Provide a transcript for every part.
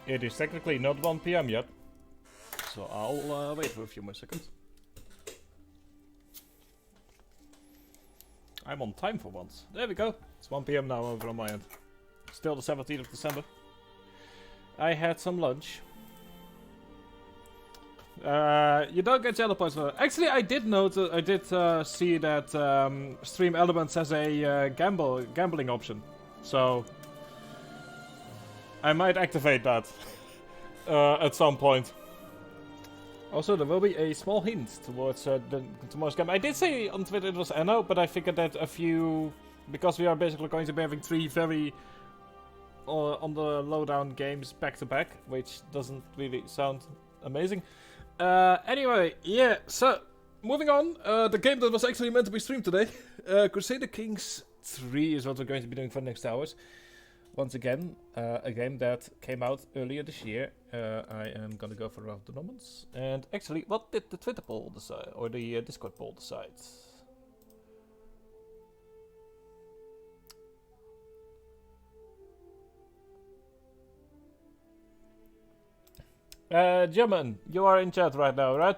It is technically not 1 PM yet, so I'll wait for a few more seconds. I'm on time for once. There we go. It's 1 PM now over on my end. Still the 17th of December. I had some lunch. You don't get yellow points for that. Actually, I did note, I did see that Stream Elements has a gambling option. So I might activate that at some point. Also, there will be a small hint towards tomorrow's game. I did say on Twitter it was Anno, but I figured that a few... Because we are basically going to be having 3 very on the lowdown games back to back, which doesn't really sound amazing. Anyway, yeah, so moving on. The game that was actually meant to be streamed today, Crusader Kings 3 is what we're going to be doing for the next hours. Once again, a game that came out earlier this year. I am gonna go for round the numbers. And actually, what did the Twitter poll decide, or the Discord poll decide? German, you are in chat right now, right?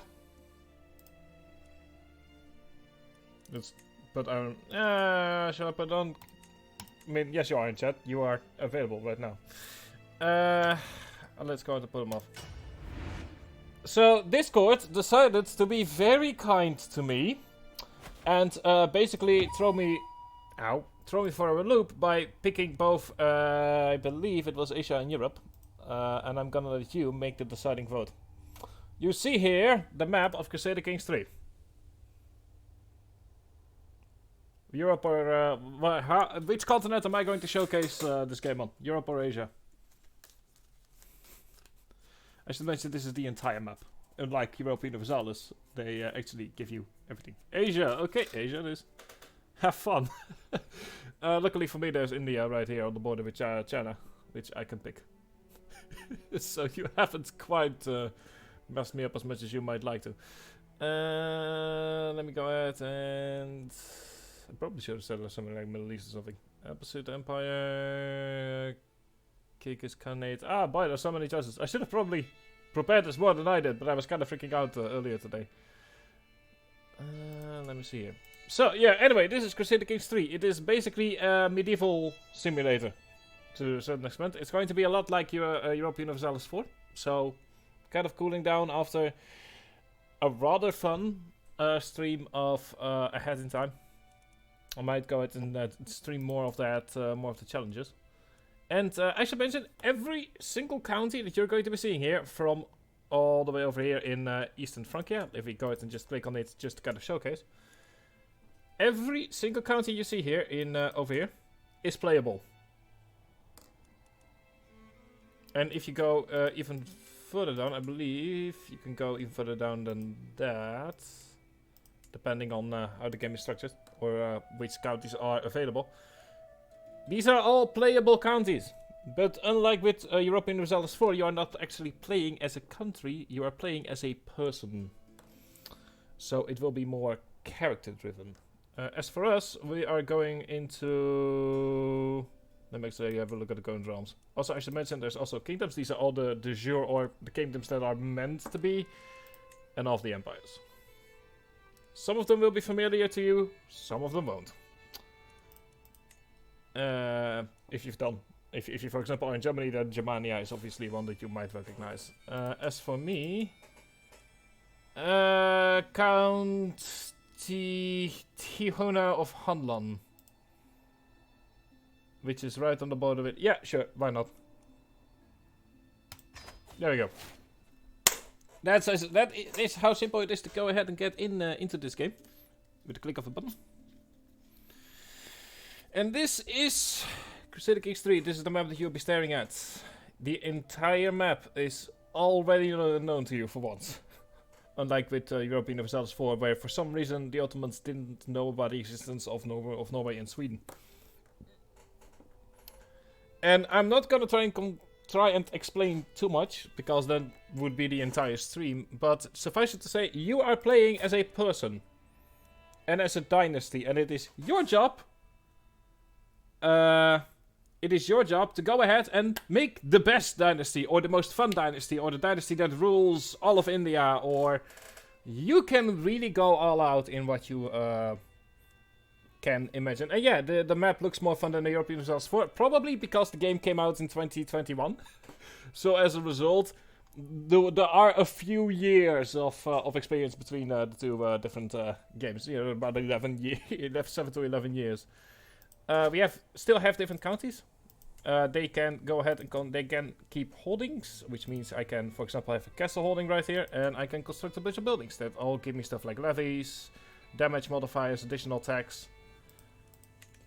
Let's put on. Shall I put on? I mean, yes, you are in chat. You are available right now. Let's go and put them off. So, Discord decided to be very kind to me and basically throw me... Ow. throw me for a loop by picking both, I believe it was Asia and Europe. And I'm gonna let you make the deciding vote. You see here the map of Crusader Kings 3. Europe or... which continent am I going to showcase this game on? Europe or Asia? I should mention this is the entire map. Unlike Europa Universalis, they actually give you everything. Asia! Okay, Asia it is. Have fun! Luckily for me there's India right here on the border with China, which I can pick. So you haven't quite messed me up as much as you might like to. Let me go ahead and... I probably should have said something like Middle East or something. Opposite Empire... Kyrgyz Khanate. Ah, boy, there's so many choices. I should have probably prepared this more than I did, but I was kind of freaking out earlier today. Let me see here. So, yeah, anyway, this is Crusader Kings 3. It is basically a medieval simulator, to a certain extent. It's going to be a lot like Europa Universalis 4. So, kind of cooling down after a rather fun stream of Ahead in Time. I might go ahead and stream more of that, more of the challenges. And I should mention, every single county that you're going to be seeing here, from all the way over here in Eastern Francia, if we go ahead and just click on it just to kind of showcase, every single county you see here in over here is playable. And if you go even further down, I believe you can go even further down than that, depending on how the game is structured or which counties are available. These are all playable counties, but unlike with Europa Universalis 4, you are not actually playing as a country, you are playing as a person. So it will be more character-driven. As for us, we are going into... Let me actually have a look at the current realms. Also, I should mention there's also kingdoms. These are all the de jure, or the kingdoms that are meant to be, and all of the empires. Some of them will be familiar to you, some of them won't. If you for example are in Germany, then Germania is obviously one that you might recognize. As for me, Count Tihona of Hanlan, which is right on the border with... Yeah, sure, why not? There we go. That is how simple it is to go ahead and get into this game with a click of a button. And this is Crusader Kings 3. This is the map that you'll be staring at. The entire map is already known to you for once. Unlike with Europa Universalis 4, where for some reason the Ottomans didn't know about the existence of Norway and Sweden. And I'm not gonna try and explain too much, because that would be the entire stream. But suffice it to say, you are playing as a person and as a dynasty, and it is your job. It is your job to go ahead and make the best dynasty, or the most fun dynasty, or the dynasty that rules all of India, or you can really go all out in what you can imagine. And yeah, the map looks more fun than the European Universalis 4, probably because the game came out in 2021. So as a result, there are a few years of experience between the two different games. You know, about 7 to 11 years. We still have different counties. They can go ahead and they can keep holdings, which means I can, for example, have a castle holding right here, and I can construct a bunch of buildings that all give me stuff like levies, damage modifiers, additional tax.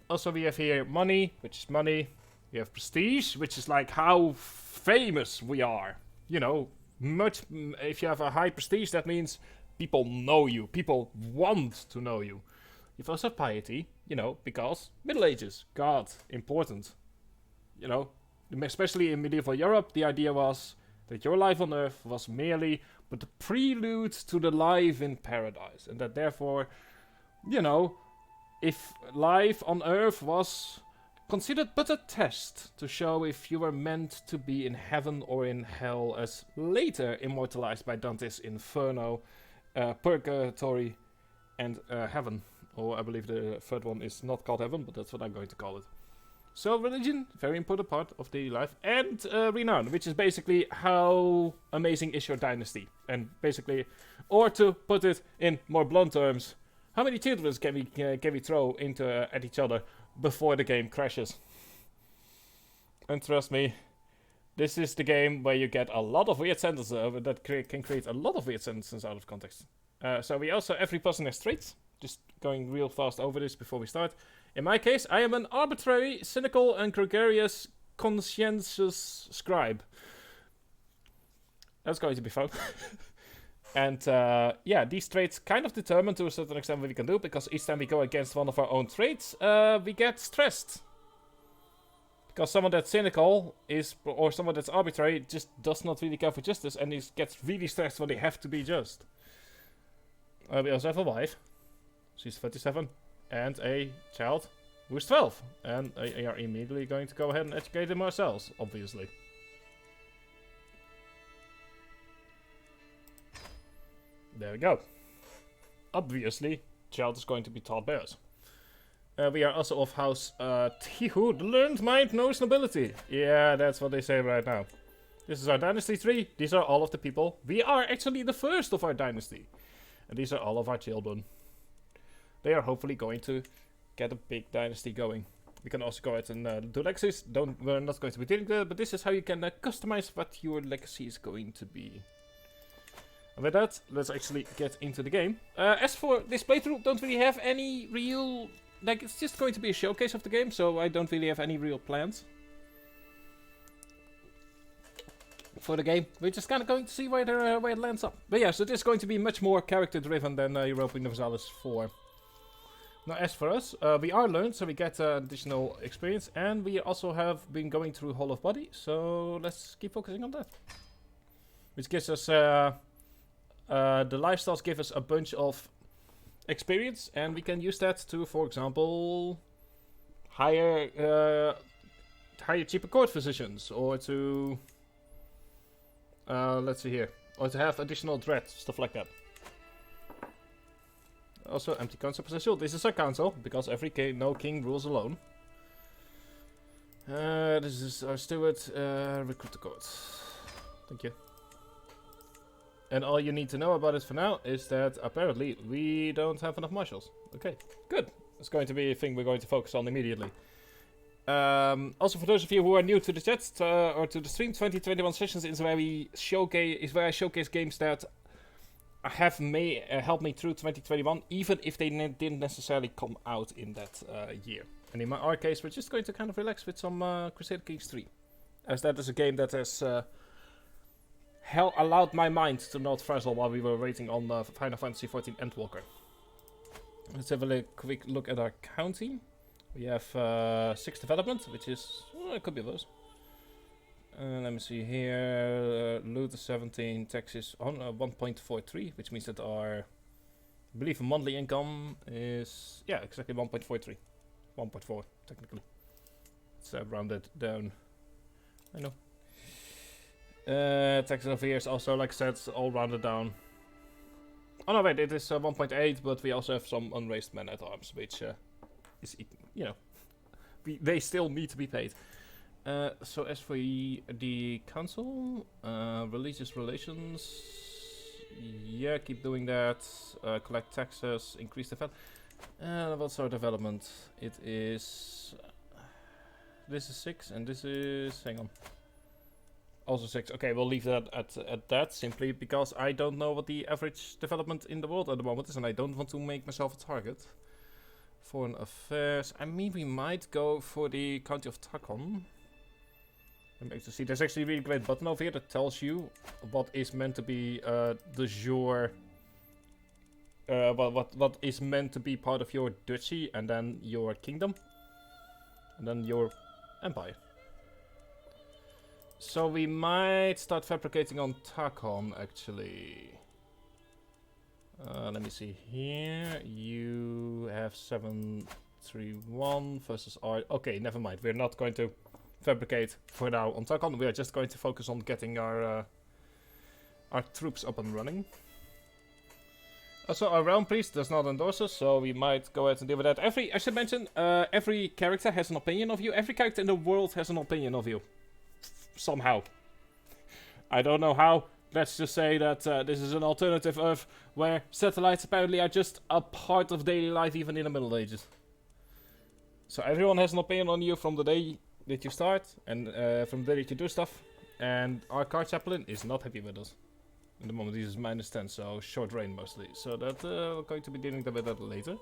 Also, we have here money, which is money. We have prestige, which is like how famous we are. You know, if you have a high prestige, that means people know you. People want to know you. You've also piety, you know, because Middle Ages, God, important. You know, especially in medieval Europe, the idea was that your life on Earth was merely but the prelude to the life in paradise. And that therefore, you know, if life on Earth was considered but a test to show if you were meant to be in heaven or in hell, as later immortalized by Dante's Inferno, Purgatory, and Heaven. Or I believe the third one is not called Heaven, but that's what I'm going to call it. So religion, very important part of daily life. And renown, which is basically how amazing is your dynasty. And basically, or to put it in more blunt terms, how many children can we throw into at each other before the game crashes. And trust me, this is the game where you get a lot of weird sentences that can create a lot of weird sentences out of context. So we also, every person has traits. Just going real fast over this before we start. In my case, I am an arbitrary, cynical, and gregarious, conscientious scribe. That's going to be fun. And yeah, these traits kind of determine to a certain extent what we can do, because each time we go against one of our own traits, we get stressed. Because someone that's cynical or someone that's arbitrary just does not really care for justice, and gets really stressed when they have to be just. We also have a wife. She's 37, and a child who's 12. And we are immediately going to go ahead and educate them ourselves, obviously. There we go. Obviously, child is going to be taught by us. We are also of House Tihu, the learned mind knows nobility. Yeah, that's what they say right now. This is our dynasty tree. These are all of the people. We are actually the first of our dynasty. And these are all of our children. They are hopefully going to get a big dynasty going. We can also go ahead and do legacies. We're not going to be doing that, but this is how you can customize what your legacy is going to be. And with that, let's actually get into the game. As for this playthrough, don't really have any real... Like, it's just going to be a showcase of the game, so I don't really have any real plans for the game. We're just kind of going to see where it lands up. But yeah, so this is going to be much more character-driven than Europa Universalis 4. Now, as for us, we are learned, so we get additional experience, and we also have been going through Hall of Body, so let's keep focusing on that. Which gives us... the lifestyles give us a bunch of experience, and we can use that to, for example, hire cheaper court physicians, or to let's see here, or to have additional dread, stuff like that. Also, empty council potential. This is our council, because no king rules alone. This is our steward. Recruit the court. Thank you. And all you need to know about it for now is that apparently we don't have enough marshals. Okay, good. It's going to be a thing we're going to focus on immediately. Also, for those of you who are new to the chat or to the stream, 2021 sessions is where I showcase games that have helped me through 2021, even if they didn't necessarily come out in that year. And in our case, we're just going to kind of relax with some Crusader Kings 3, as that is a game that has allowed my mind to not frazzle while we were waiting on Final Fantasy XIV Endwalker. Let's have a quick look at our county. We have 6 development, which is... it could be worse. Let me see here. Loot is 17, taxes on 1.43, which means that our... I believe monthly income is... yeah, exactly 1.43. 1.4, technically. It's rounded down. I know. Taxes over here is also, like I said, all rounded down. Oh no, wait, it is 1.8, but we also have some unraised men at arms, which is, you know, they still need to be paid. So as for the council, religious relations, yeah, keep doing that. Collect taxes, increase the what's our development? It is, this is 6, and this is, hang on. Also 6. Okay, we'll leave that at that, simply because I don't know what the average development in the world at the moment is, and I don't want to make myself a target. Foreign affairs. I mean, we might go for the county of Takon. Let me actually see. There's actually a really great button over here that tells you what is meant to be de jure. What is meant to be part of your duchy, and then your kingdom, and then your empire. So we might start fabricating on Takon, actually. Let me see here. You have 731 versus R. Okay, never mind. We're not going to fabricate for now on Takon. We are just going to focus on getting our troops up and running. Also, our realm priest does not endorse us, so we might go ahead and deal with that. I should mention, every character has an opinion of you. Every character in the world has an opinion of you. Somehow. I don't know how. Let's just say that this is an alternative Earth where satellites apparently are just a part of daily life even in the Middle Ages. So everyone has an opinion on you from the day that you start, and from the day that you do stuff. And our car chaplain is not happy with us. In the moment, he's -10, so short range mostly. So that we're going to be dealing with that later.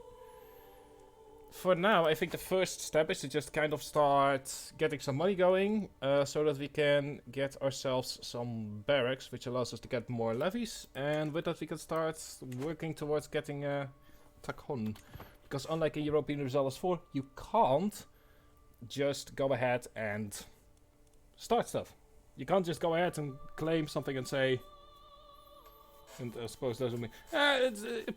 For now, I think the first step is to just kind of start getting some money going, so that we can get ourselves some barracks, which allows us to get more levies, and with that we can start working towards getting a Takon. Because unlike in European Resellers 4, you can't just go ahead and start stuff. You can't just go ahead and claim something and say... And I suppose those are me.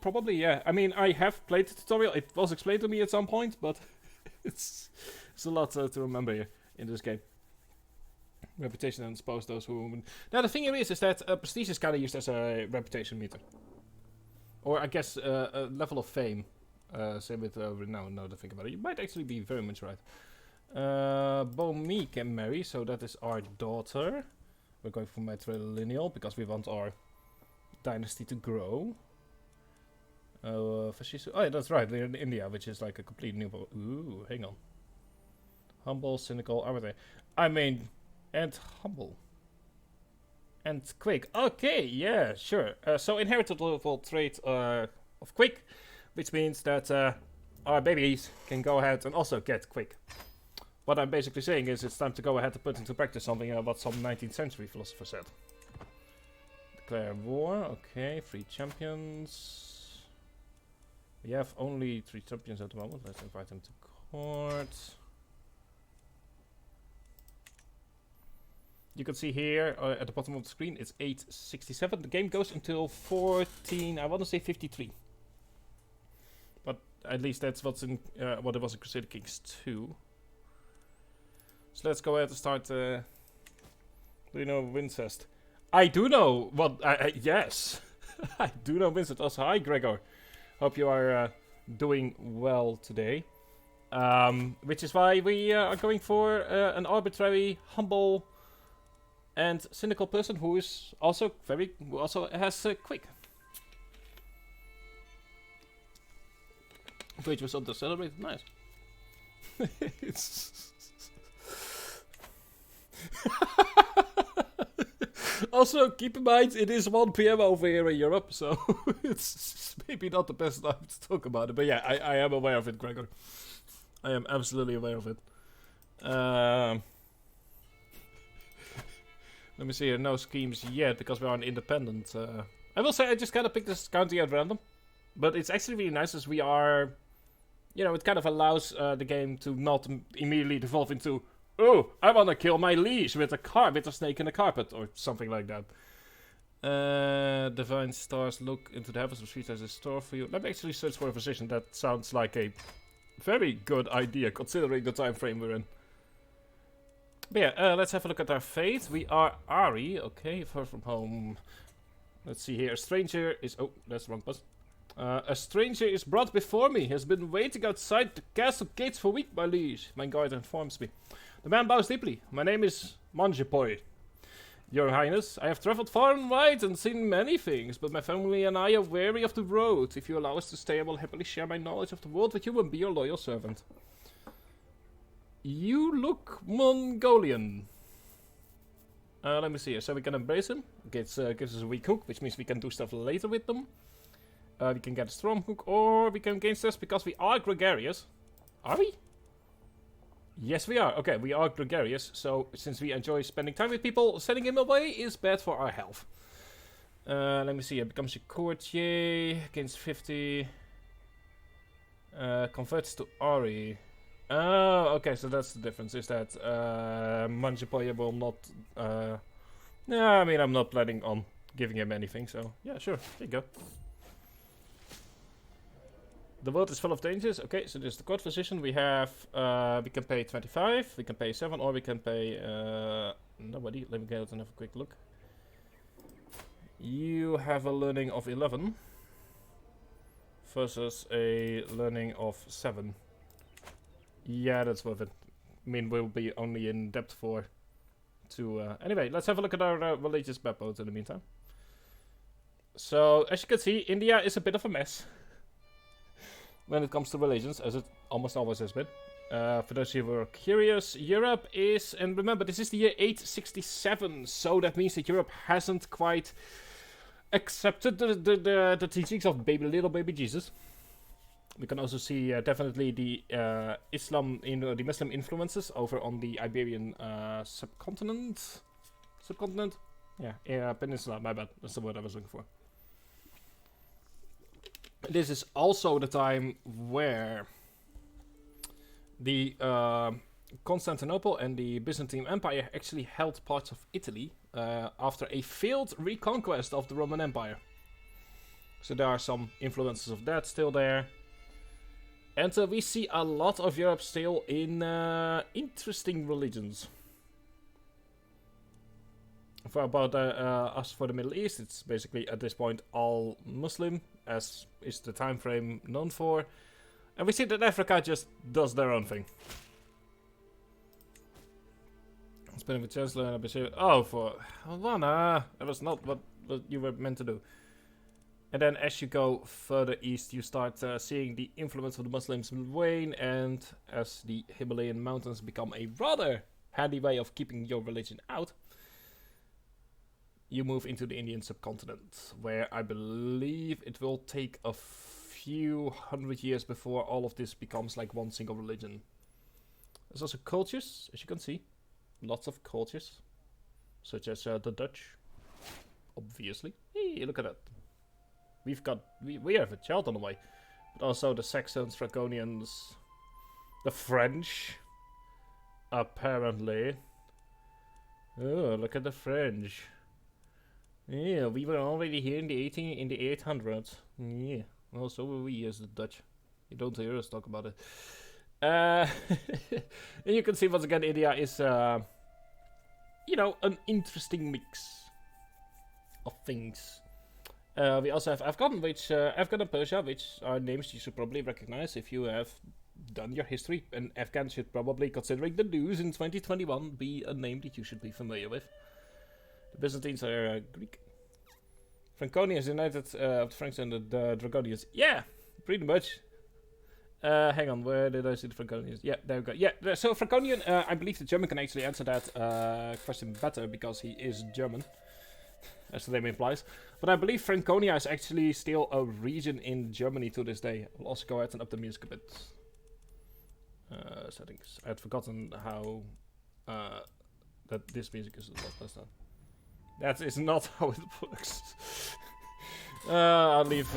Probably, yeah. I mean, I have played the tutorial. It was explained to me at some point, but it's a lot to remember here in this game. Reputation, and I suppose those who... Now, the thing here is that prestige is kind of used as a reputation meter. Or, I guess, a level of fame. Same with renown, now that I think about it. You might actually be very much right. Bomi can marry, so that is our daughter. We're going for matrilineal, because we want our... dynasty to grow. Oh, yeah, that's right. We're in India, which is like a complete new. Ooh, hang on. Humble, cynical, arbitrary. I mean, and humble. And quick. Okay, yeah, sure. So inheritable trait of quick, which means that our babies can go ahead and also get quick. What I'm basically saying is it's time to go ahead and put into practice something what some 19th century philosopher said. Declare war, okay, 3 champions. We have only 3 champions at the moment. Let's invite them to court. You can see here at the bottom of the screen it's 867. The game goes until 14, I want to say 53. But at least that's what's in what it was in Crusader Kings 2. So let's go ahead and start. Do you know Wincest? I do know what. Yes, I do know Vincent. Also, hi Gregor. Hope you are doing well today. Which is why we are going for an arbitrary, humble, and cynical person who is also who also has quick. Which was under celebrated. Nice. Also, keep in mind, it is 1 PM over here in Europe, so it's maybe not the best time to talk about it. But yeah, I am aware of it, Gregor. I am absolutely aware of it. Let me see here, no schemes yet, because we are an independent. I will say I just kind of picked this county at random. But it's actually really nice as we are... You know, it kind of allows the game to not immediately devolve into... Oh, I want to kill my liege with a snake in a carpet, or something like that. Divine stars look into the heavens of streets as a store for you. Let me actually search for a physician. That sounds like a very good idea, considering the time frame we're in. But yeah, let's have a look at our fate. We are Ari, okay, far from home. Let's see here. A stranger is... Oh, that's the wrong button. A stranger is brought before me. He has been waiting outside the castle gates for a week, my liege. My guard informs me. The man bows deeply. My name is Manjipoy. Your Highness, I have traveled far and wide and seen many things, but my family and I are weary of the road. If you allow us to stay, I will happily share my knowledge of the world with you and be your loyal servant. You look Mongolian. Let me see here. So we can embrace him. Gives us a weak hook, which means we can do stuff later with them. We can get a strong hook, or we can gain stress because we are gregarious. Are we? Yes, we are. Okay, we are gregarious, so since we enjoy spending time with people, sending him away is bad for our health. Let me see. It becomes a courtier, gains 50. Converts to Ari. Oh, okay, so that's the difference, is that Manjipoya will not... Yeah, I mean, I'm not planning on giving him anything, so yeah, sure, there you go. The world is full of dangers. Okay, so there's the court physician. We have, we can pay 25, we can pay 7, or we can pay, nobody. Let me get and have a quick look. You have a learning of 11 versus a learning of 7. Yeah, that's worth it. I mean, we'll be only in debt for 2. Anyway, let's have a look at our religious backbones in the meantime. So, as you can see, India is a bit of a mess when it comes to religions, as it almost always has been. For those who were curious, Europe is, and remember, this is the year 867, so that means that Europe hasn't quite accepted the teachings of little baby Jesus. We can also see definitely the the Muslim influences over on the Iberian subcontinent. Yeah, peninsula. My bad. That's the word I was looking for. This is also the time where the Constantinople and the Byzantine Empire actually held parts of Italy after a failed reconquest of the Roman Empire. So there are some influences of that still there. And we see a lot of Europe still in interesting religions. For about us for the Middle East, it's basically at this point all Muslim, as is the time frame known for. And we see that Africa just does their own thing. Spending with Chancellor and Bashir. Oh, for Havana. That was not what you were meant to do. And then as you go further east, you start seeing the influence of the Muslims wane, and as the Himalayan mountains become a rather handy way of keeping your religion out, you move into the Indian subcontinent, where I believe it will take a few hundred years before all of this becomes like one single religion. There's also cultures, as you can see. Lots of cultures, such as the Dutch, obviously. Hey, look at that. We have a child on the way. But also the Saxons, Draconians, the French, apparently. Oh, look at the French. Yeah, we were already here in the 800s. Yeah, well, so were we as the Dutch. You don't hear us talk about it. And you can see once again, India is, you know, an interesting mix of things. We also have Afghan, Afghan and Persia, which are names you should probably recognize if you have done your history. And Afghan should probably, considering the news in 2021, be a name that you should be familiar with. The Byzantines are Greek. Franconians united the Franks and the Draconians. Yeah, pretty much. Hang on, where did I see the Franconians? Yeah, there we go. Yeah, so Franconian, I believe the German can actually answer that question better because he is German, as the name implies. But I believe Franconia is actually still a region in Germany to this day. I'll also go ahead and up the music a bit. Settings. I had forgotten how that this music is a lot less than. That is not how it works. I'll leave.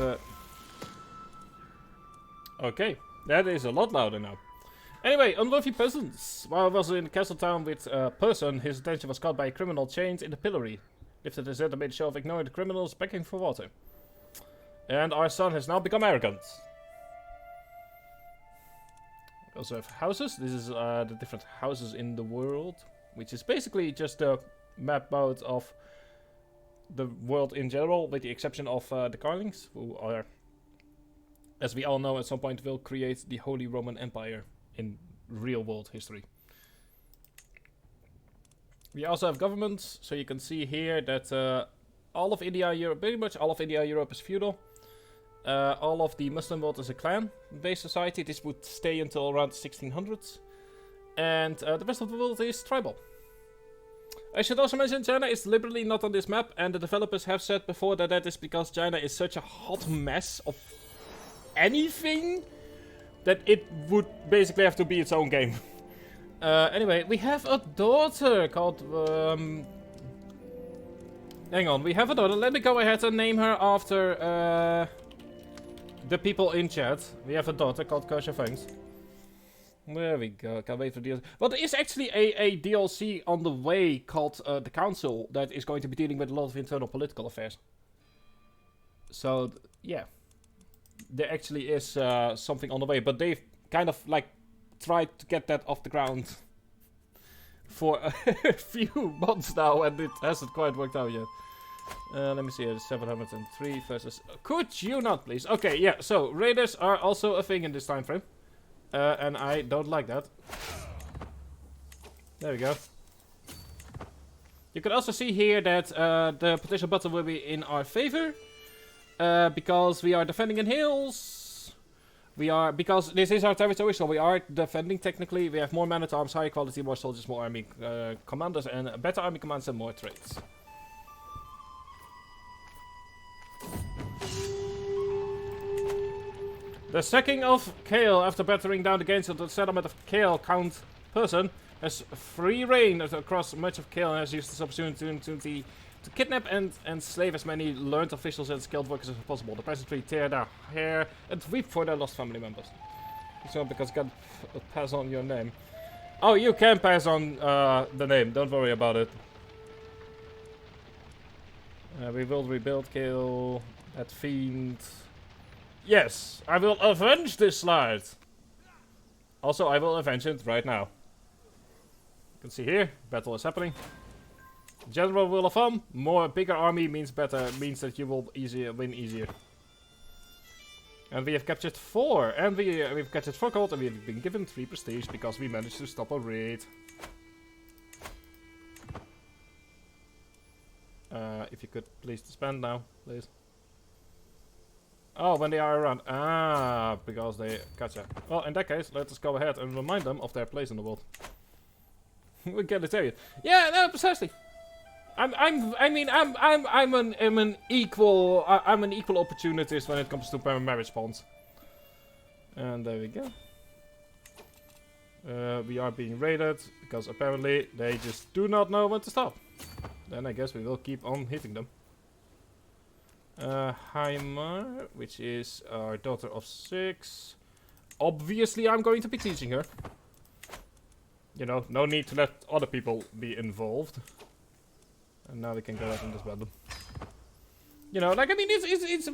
Okay, that is a lot louder now. Anyway, unworthy peasants. While I was in the castle town with a person, his attention was caught by a criminal chained in the pillory. Lifted his head and made a show of ignoring the criminals begging for water. And our son has now become arrogant. We also have houses. This is the different houses in the world, which is basically just a map out of the world in general, with the exception of the Carlings, who are, as we all know, at some point will create the Holy Roman Empire in real world history. We also have governments, so you can see here that all of India, Europe, pretty much all of India, Europe is feudal. All of the Muslim world is a clan-based society. This would stay until around 1600s. And the rest of the world is tribal. I should also mention China is deliberately not on this map, and the developers have said before that that is because China is such a hot mess of anything that it would basically have to be its own game. Anyway, we have a daughter called... hang on, we have a daughter. Let me go ahead and name her after the people in chat. We have a daughter called Kosha Fangs. There we go. Can't wait for DLC. Well, there is actually a DLC on the way called The Council that is going to be dealing with a lot of internal political affairs. So, yeah. There actually is something on the way, but they've kind of like tried to get that off the ground for a few months now, and it hasn't quite worked out yet. Let me see, it's 703 versus... Could you not, please? Okay, yeah, so raiders are also a thing in this time frame. And I don't like that. There we go. You can also see here that the potential battle will be in our favor. Because we are defending in hills. We are, because this is our territory, so we are defending technically. We have more men-at-arms, higher quality, more soldiers, more army commanders, and better army commands and more trades. The sacking of Kale after battering down the gates of the settlement of Kale, Count Person, has free reign across much of Kale and has used this opportunity to kidnap and enslave as many learned officials and skilled workers as possible. The peasantry tear their hair and weep for their lost family members. So because I can pass on your name. Oh, you can pass on the name, don't worry about it. We will rebuild Kale, that fiend. Yes, I will avenge this slide. Also, I will avenge it right now. You can see here, battle is happening. General rule of thumb: more bigger army means better, means that you will win easier. And we have captured 4, and we've captured 4 gold, and we've been given 3 prestige because we managed to stop a raid. If you could please disband now, please. Oh, when they are around. Ah, because they... Gotcha. Well, in that case, let us go ahead and remind them of their place in the world. We get it there. Yeah, no, precisely. I'm an equal opportunist when it comes to marriage bonds. And there we go. We are being raided because apparently they just do not know when to stop. Then I guess we will keep on hitting them. Haimar, which is our daughter of 6. Obviously, I'm going to be teaching her. You know, no need to let other people be involved. And now we can go ahead and disband them. You know, like, I mean,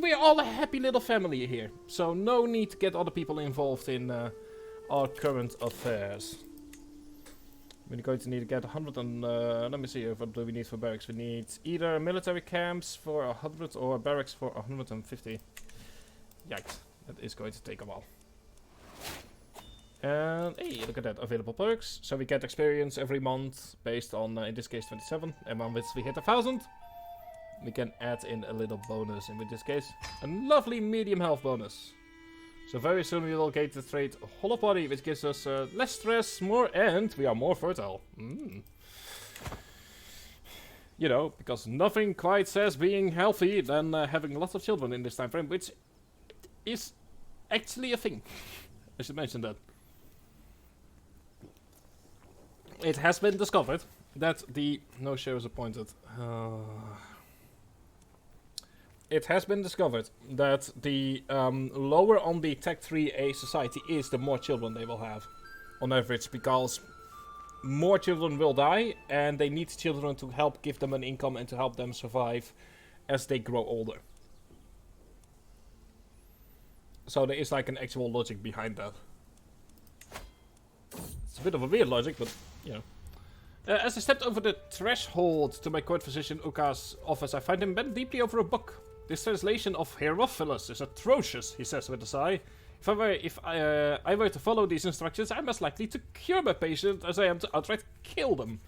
we're all a happy little family here. So no need to get other people involved in our current affairs. We're going to need to get 100 and, let me see, what do we need for barracks? We need either military camps for 100 or barracks for 150. Yikes, that is going to take a while. And, hey, look at that, available perks. So we get experience every month, based on, in this case, 27. And once we hit 1,000, we can add in a little bonus. And in this case, a lovely medium health bonus. So very soon we will get the trait Hollow Body, which gives us less stress, more, and we are more fertile. You know, because nothing quite says being healthy than having lots of children in this time frame, which is actually a thing. I should mention that. It has been discovered that the... No share is appointed. It has been discovered that the lower on the Tech 3A society is, the more children they will have. On average, because more children will die, and they need children to help give them an income and to help them survive as they grow older. So there is like an actual logic behind that. It's a bit of a weird logic, but, you know. As I stepped over the threshold to my court physician Uka's office, I find him bent deeply over a book. This translation of Herophilus is atrocious, he says with a sigh. If I were to follow these instructions, I'm as likely to cure my patient as I am to outright kill them.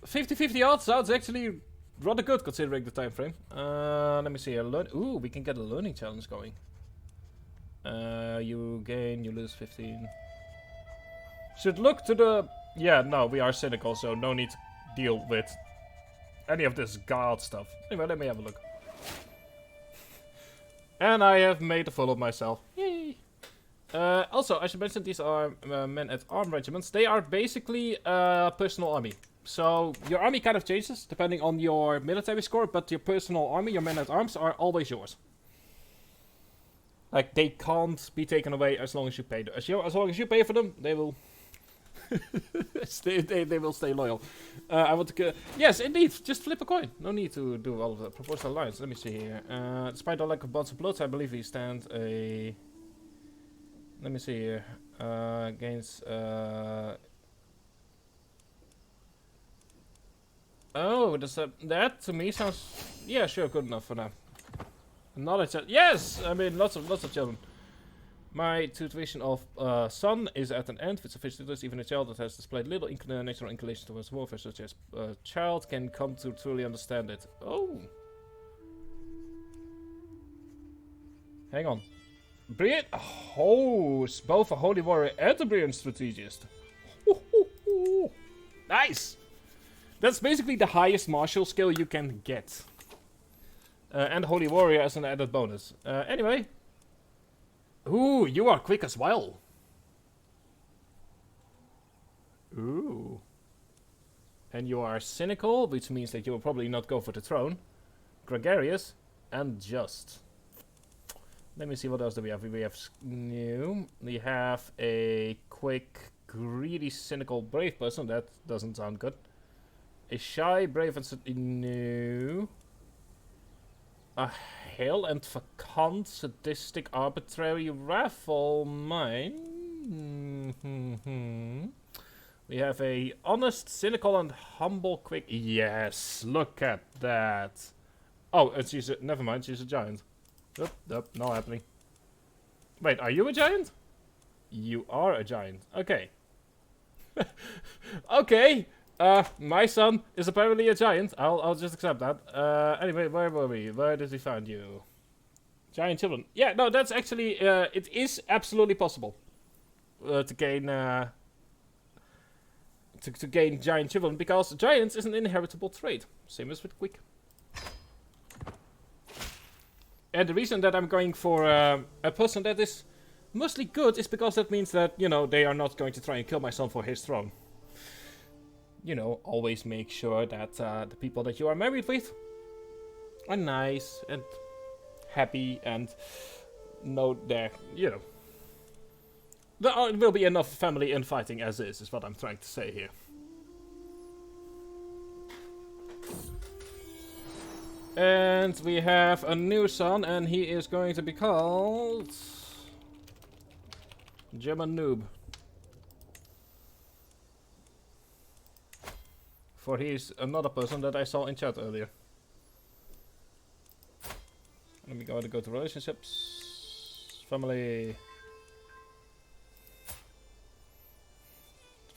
50-50 odds sounds actually rather good considering the time frame. Let me see. Ooh, we can get a learning challenge going. You gain, you lose 15. Should look to the... Yeah, no, we are cynical, so no need to deal with any of this god stuff. Anyway, let me have a look. And I have made a fool of myself. Yay! Also, I should mention these are men-at-arms regiments. They are basically personal army. So your army kind of changes depending on your military score, but your personal army, your men-at-arms, are always yours. Like, they can't be taken away as long as you pay them. As long as you pay for them, they will... they will stay loyal. I want to... yes, indeed. Just flip a coin. No need to do all of the proportional lines. Let me see here. Despite the lack of bonds of blood, I believe we stand a... Let me see here. Against... Oh, that to me sounds... Yeah, sure, good enough for now. Knowledge... Yes! I mean, lots of children. My tuition of son is at an end with sufficient interest. Even a child that has displayed little natural inclination towards warfare, such as a child, can come to truly understand it. Oh. Hang on. Brilliant host, both a holy warrior and a brilliant strategist. Nice! That's basically the highest martial skill you can get. And holy warrior as an added bonus. Anyway. Ooh, you are quick as well. Ooh. And you are cynical, which means that you will probably not go for the throne. Gregarious and just. Let me see what else do we have. We have new. We have a quick, greedy, cynical, brave person. That doesn't sound good. A shy, brave, and new. A hale and vacant, sadistic, arbitrary, raffle mine. We have a honest, cynical, and humble, quick. Yes, look at that. Oh, and she's a, never mind. She's a giant. Nope, not happening. Wait, are you a giant? You are a giant. Okay. Okay. My son is apparently a giant. I'll just accept that. Anyway, where were we? Where did he find you? Giant children. Yeah, no, that's actually it is absolutely possible to gain to gain giant children, because giants is an inheritable trait, same as with quick. And the reason that I'm going for a person that is mostly good is because that means that, you know, they are not going to try and kill my son for his throne. You know, always make sure that the people that you are married with are nice and happy and know their, you know. There will be enough family infighting as is what I'm trying to say here. And we have a new son, and he is going to be called German Noob. For he's another person that I saw in chat earlier. Let me go to relationships. Family.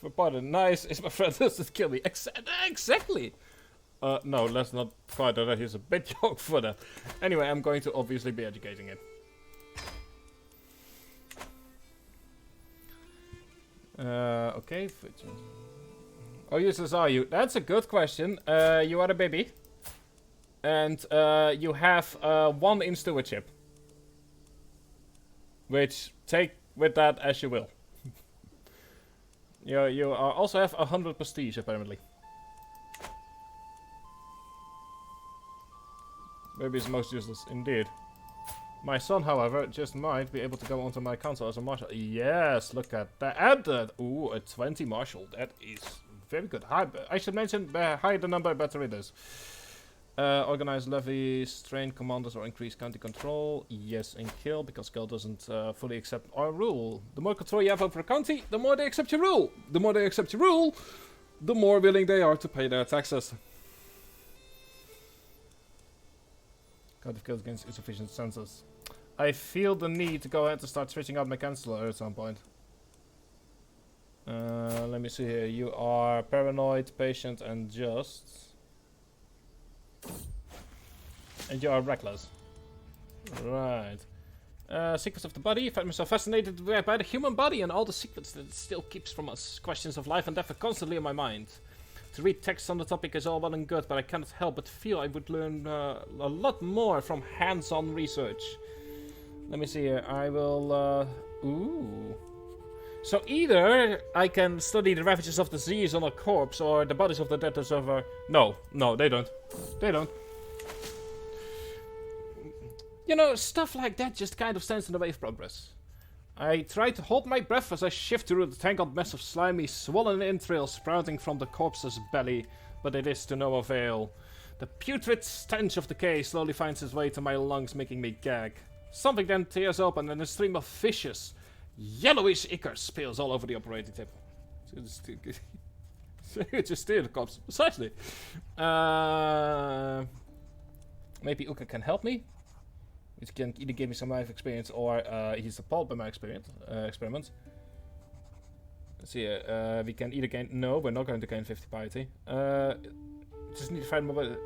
For pardon, nice is my friend doesn't kill me. Exactly! No, let's not fight that. Here's a bit joke for that. Anyway, I'm going to obviously be educating him. Okay. Oh, useless are you? That's a good question. You are a baby. And you have 1 in stewardship. Which, take with that as you will. You also have 100 prestige, apparently. Baby is most useless, indeed. My son, however, just might be able to go onto my council as a marshal. Yes, look at that. And ooh, a 20 marshal. That is very good. High, I should mention, higher the number, better it is. Organize levies, train commanders, or increase county control. Yes, and kill, because kill doesn't fully accept our rule. The more control you have over a county, the more they accept your rule. The more they accept your rule, the more willing they are to pay their taxes. County of kills against insufficient census. I feel the need to go ahead and start switching out my chancellor at some point. Let me see here. You are paranoid, patient, and just. And you are reckless. Right. Secrets of the body. I find myself fascinated by the human body and all the secrets that it still keeps from us. Questions of life and death are constantly in my mind. To read texts on the topic is all well and good, but I cannot help but feel I would learn a lot more from hands-on research. Let me see here. I will... ooh. So either I can study the ravages of disease on a corpse, or the bodies of the dead deserve a... No, they don't. They don't. You know, stuff like that just kind of stands in the way of progress. I try to hold my breath as I shift through the tangled mess of slimy, swollen entrails sprouting from the corpse's belly, but it is to no avail. The putrid stench of decay slowly finds its way to my lungs, making me gag. Something then tears open, and a stream of vicious, yellowish ichor spills all over the operating table. Just steer the corpse. Precisely. Maybe Uka can help me? Which can either give me some life experience, or he's appalled by my experiment. Let's see here. We can either gain... No, we're not going to gain 50 piety. Just need to find more...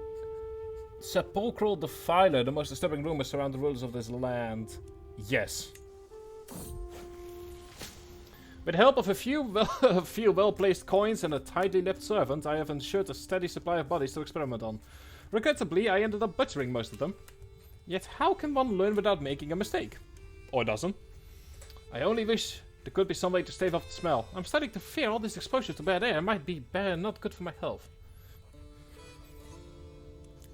Sepulchral Defiler. The most disturbing rumors surround the rulers of this land. Yes. With the help of a few well-placed coins and a tightly-lipped servant, I have ensured a steady supply of bodies to experiment on. Regrettably, I ended up butchering most of them. Yet how can one learn without making a mistake? Or doesn't? I only wish there could be some way to stave off the smell. I'm starting to fear all this exposure to bad air might be not good for my health.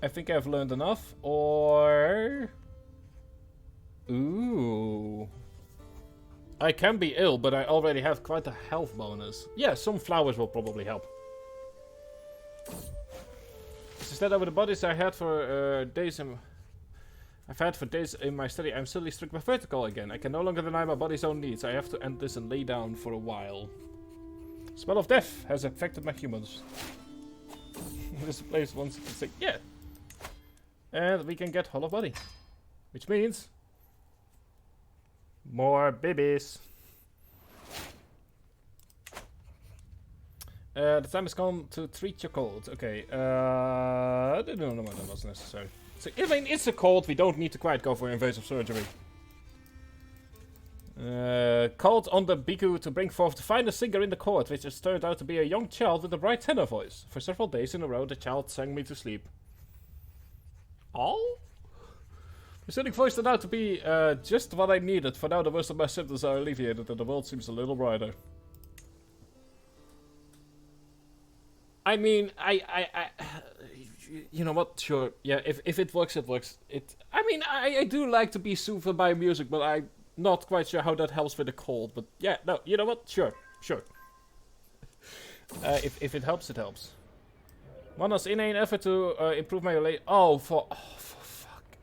I think I've learned enough, or... Ooh... I can be ill, but I already have quite a health bonus. Yeah, some flowers will probably help. Instead, over the bodies I had for days in my study, I'm suddenly struck by vertigo again. I can no longer deny my body's own needs. I have to end this and lay down for a while. Smell of death has affected my humans. This place wants to say, yeah. And we can get hollow body. Which means... more babies. The time has come to treat your cold. Okay, I didn't know that was necessary. So, I mean, it's a cold. We don't need to quite go for invasive surgery. Called on the Bhikkhu to bring forth the finest singer in the court, which has turned out to be a young child with a bright tenor voice. For several days in a row, the child sang me to sleep. Oh? The soothing voice turned out to be just what I needed. For now, the worst of my symptoms are alleviated and the world seems a little brighter. I mean, you know what? Sure, yeah. If it works, it works. I mean, I do like to be soothed by music, but I'm not quite sure how that helps with the cold. But yeah, no. You know what? Sure. If it helps, it helps. One was in an effort to improve my relation. Oh, for fuck.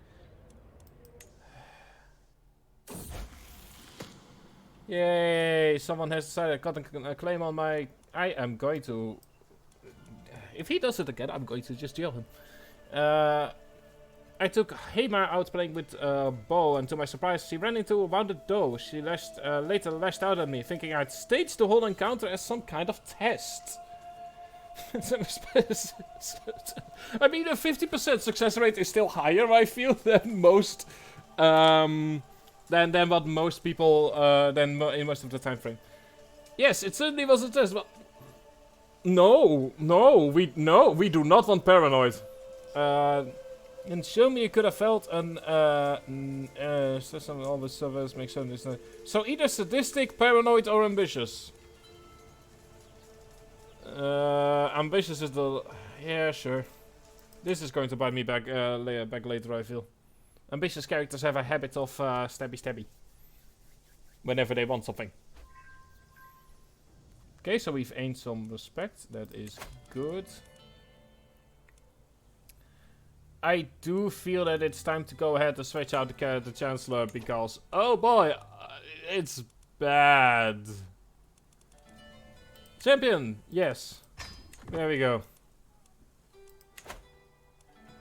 Yay! Someone has decided I got a claim on my. I am going to. If he does it again, I'm going to just jail him. I took Hamar out playing with Bo, and to my surprise, she ran into a wounded doe. She later lashed out at me, thinking I'd staged the whole encounter as some kind of test. I mean, a 50% success rate is still higher, I feel, than most, than what most people, in most of the time frame. Yes, it certainly was a test, but no, we do not want paranoid. And show me you could have felt an system always servers make sense. So either sadistic, paranoid, or ambitious. Ambitious is the... Yeah, sure. This is going to bite me back later, I feel. Ambitious characters have a habit of stabby. Whenever they want something. Okay, so we've aimed some respect. That is good. I do feel that it's time to go ahead and switch out the Chancellor because... Oh boy! It's bad. Champion! Yes. There we go.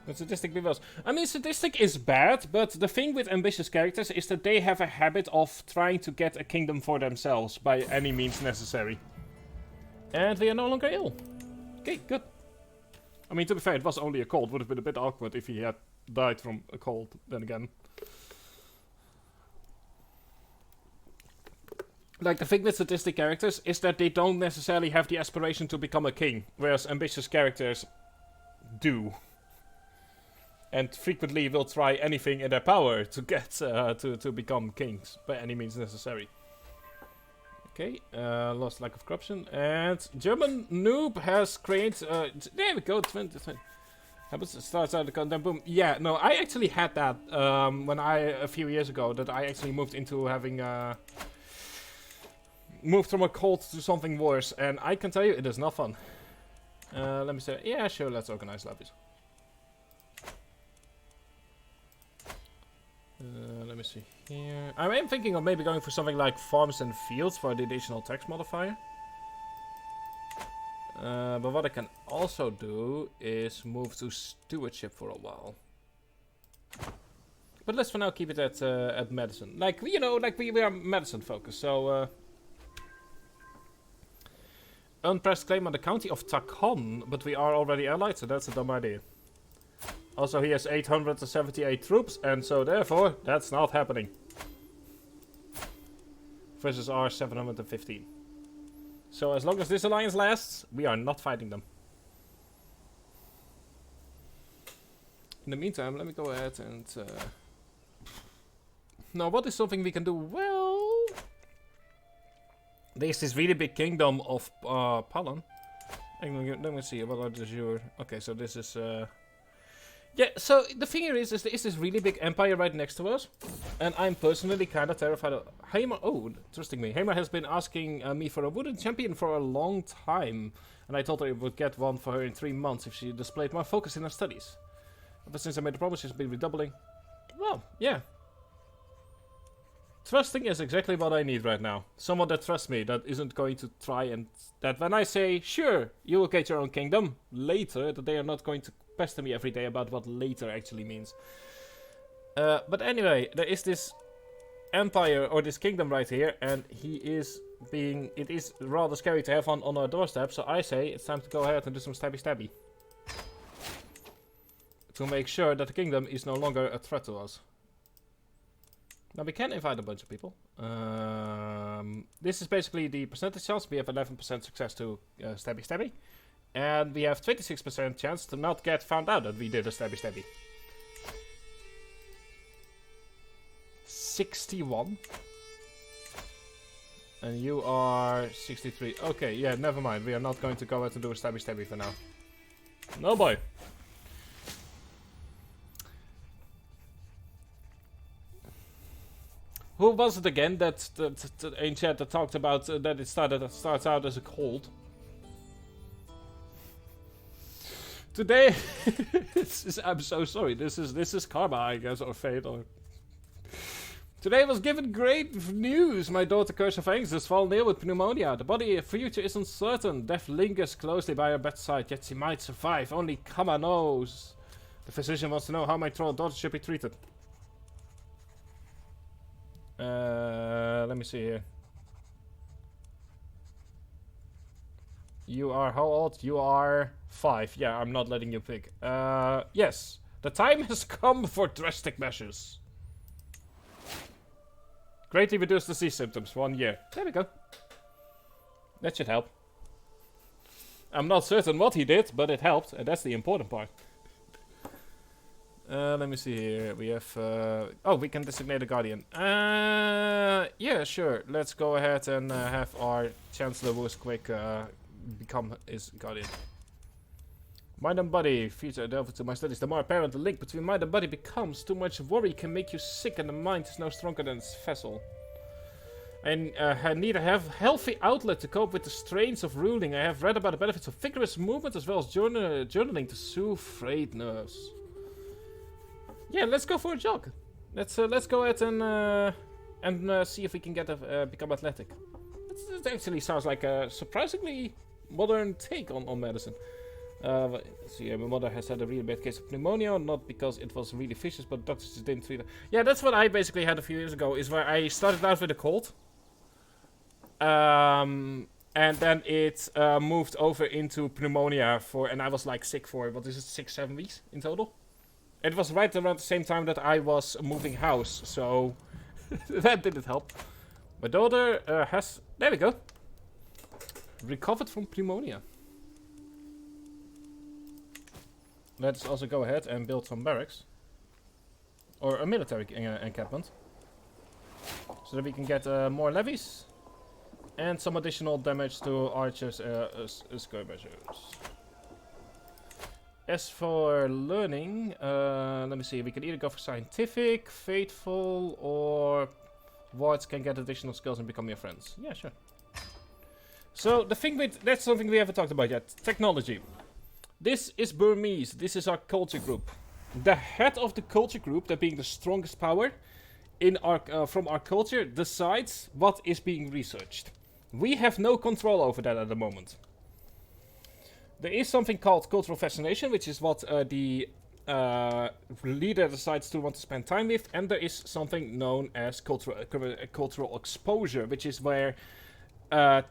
And sadistic be worse. I mean, sadistic is bad, but the thing with ambitious characters is that they have a habit of trying to get a kingdom for themselves by any means necessary. And we are no longer ill. Okay, good. I mean, to be fair, it was only a cold. Would have been a bit awkward if he had died from a cold, then again. Like, the thing with sadistic characters is that they don't necessarily have the aspiration to become a king, whereas ambitious characters do. And frequently will try anything in their power to get to become kings, by any means necessary. Okay, lost lack of corruption, and German noob has created, there we go, 20. Happens, starts out the then boom. Yeah, no, I actually had that, a few years ago, that I actually moved into having, moved from a cult to something worse, and I can tell you, it is not fun. Let me say, yeah, sure, let's organize lobbies. Let me see here. I am thinking of maybe going for something like farms and fields for the additional tax modifier. But what I can also do is move to stewardship for a while. But let's for now keep it at medicine. Like, you know, like we are medicine focused, so... Unpressed claim on the county of Takon, but we are already allied, so that's a dumb idea. Also, he has 878 troops, and so therefore, that's not happening. versus our 715. So as long as this alliance lasts, we are not fighting them. In the meantime, let me go ahead and... Now, what is something we can do? Well... There's this really big kingdom of Palan. Let me see, what are the Azure? Okay, so this is... Yeah, so the thing here is this really big empire right next to us. And I'm personally kind of terrified of... Hamer... Oh, interesting me. Hamer has been asking me for a wooden champion for a long time. And I told her I would get one for her in 3 months if she displayed more focus in her studies. But since I made the promise, she's been redoubling. Well, yeah. Trusting is exactly what I need right now. Someone that trusts me, that isn't going to try and... That when I say, sure, you will get your own kingdom, later, that they are not going to pester me every day about what later actually means. But anyway, there is this empire, or this kingdom right here, and he is being... It is rather scary to have on our doorstep, so I say it's time to go ahead and do some stabby. To make sure that the kingdom is no longer a threat to us. Now we can invite a bunch of people. This is basically the percentage chance. We have 11% success to stabby. And we have 26% chance to not get found out that we did a stabby. 61. And you are 63. Okay, yeah, never mind. We are not going to go out and do a stabby for now. No boy. Who was it again that in chat that talked about that it starts out as a cold? Today, I'm so sorry. This is karma, I guess, or fate, or. Today was given great news. My daughter Curse of Angst has fallen ill with pneumonia. The body future is uncertain. Death lingers closely by her bedside, yet she might survive. Only Kama knows. The physician wants to know how my troll daughter should be treated. Let me see here. You are how old? You are 5. Yeah, I'm not letting you pick. Yes. The time has come for drastic measures. Greatly reduce disease symptoms. 1 year. There we go. That should help. I'm not certain what he did, but it helped, and that's the important part. Let me see here. We have... oh, we can designate a guardian. Yeah, sure. Let's go ahead and have our Chancellor Woosquick become his guardian. Mind and body. Future delve to my studies. The more apparent the link between mind and body becomes, too much worry can make you sick, and the mind is no stronger than its vessel. I need to have healthy outlet to cope with the strains of ruling. I have read about the benefits of vigorous movement as well as journaling to soothe frayed nerves. Yeah, let's go for a jog. Let's go ahead and see if we can get become athletic. It actually sounds like a surprisingly modern take on medicine. See, my mother has had a really bad case of pneumonia, not because it was really vicious, but doctors just didn't treat it. Yeah, that's what I basically had a few years ago, is where I started out with a cold. And then it moved over into pneumonia and I was like sick for, what is it, 6-7 weeks in total? It was right around the same time that I was moving house, so that didn't help. My daughter has, there we go, recovered from pneumonia. Let's also go ahead and build some barracks. Or a military encampment. So that we can get more levies. And some additional damage to archers, skirmishers. As for learning, let me see. We can either go for scientific, faithful, or wards can get additional skills and become your friends. Yeah, sure. So the thing with that's something we haven't talked about yet. Technology. This is Burmese. This is our culture group. The head of the culture group, that being the strongest power in our from our culture, decides what is being researched. We have no control over that at the moment. There is something called cultural fascination, which is what the leader decides to want to spend time with, and there is something known as cultural exposure, which is where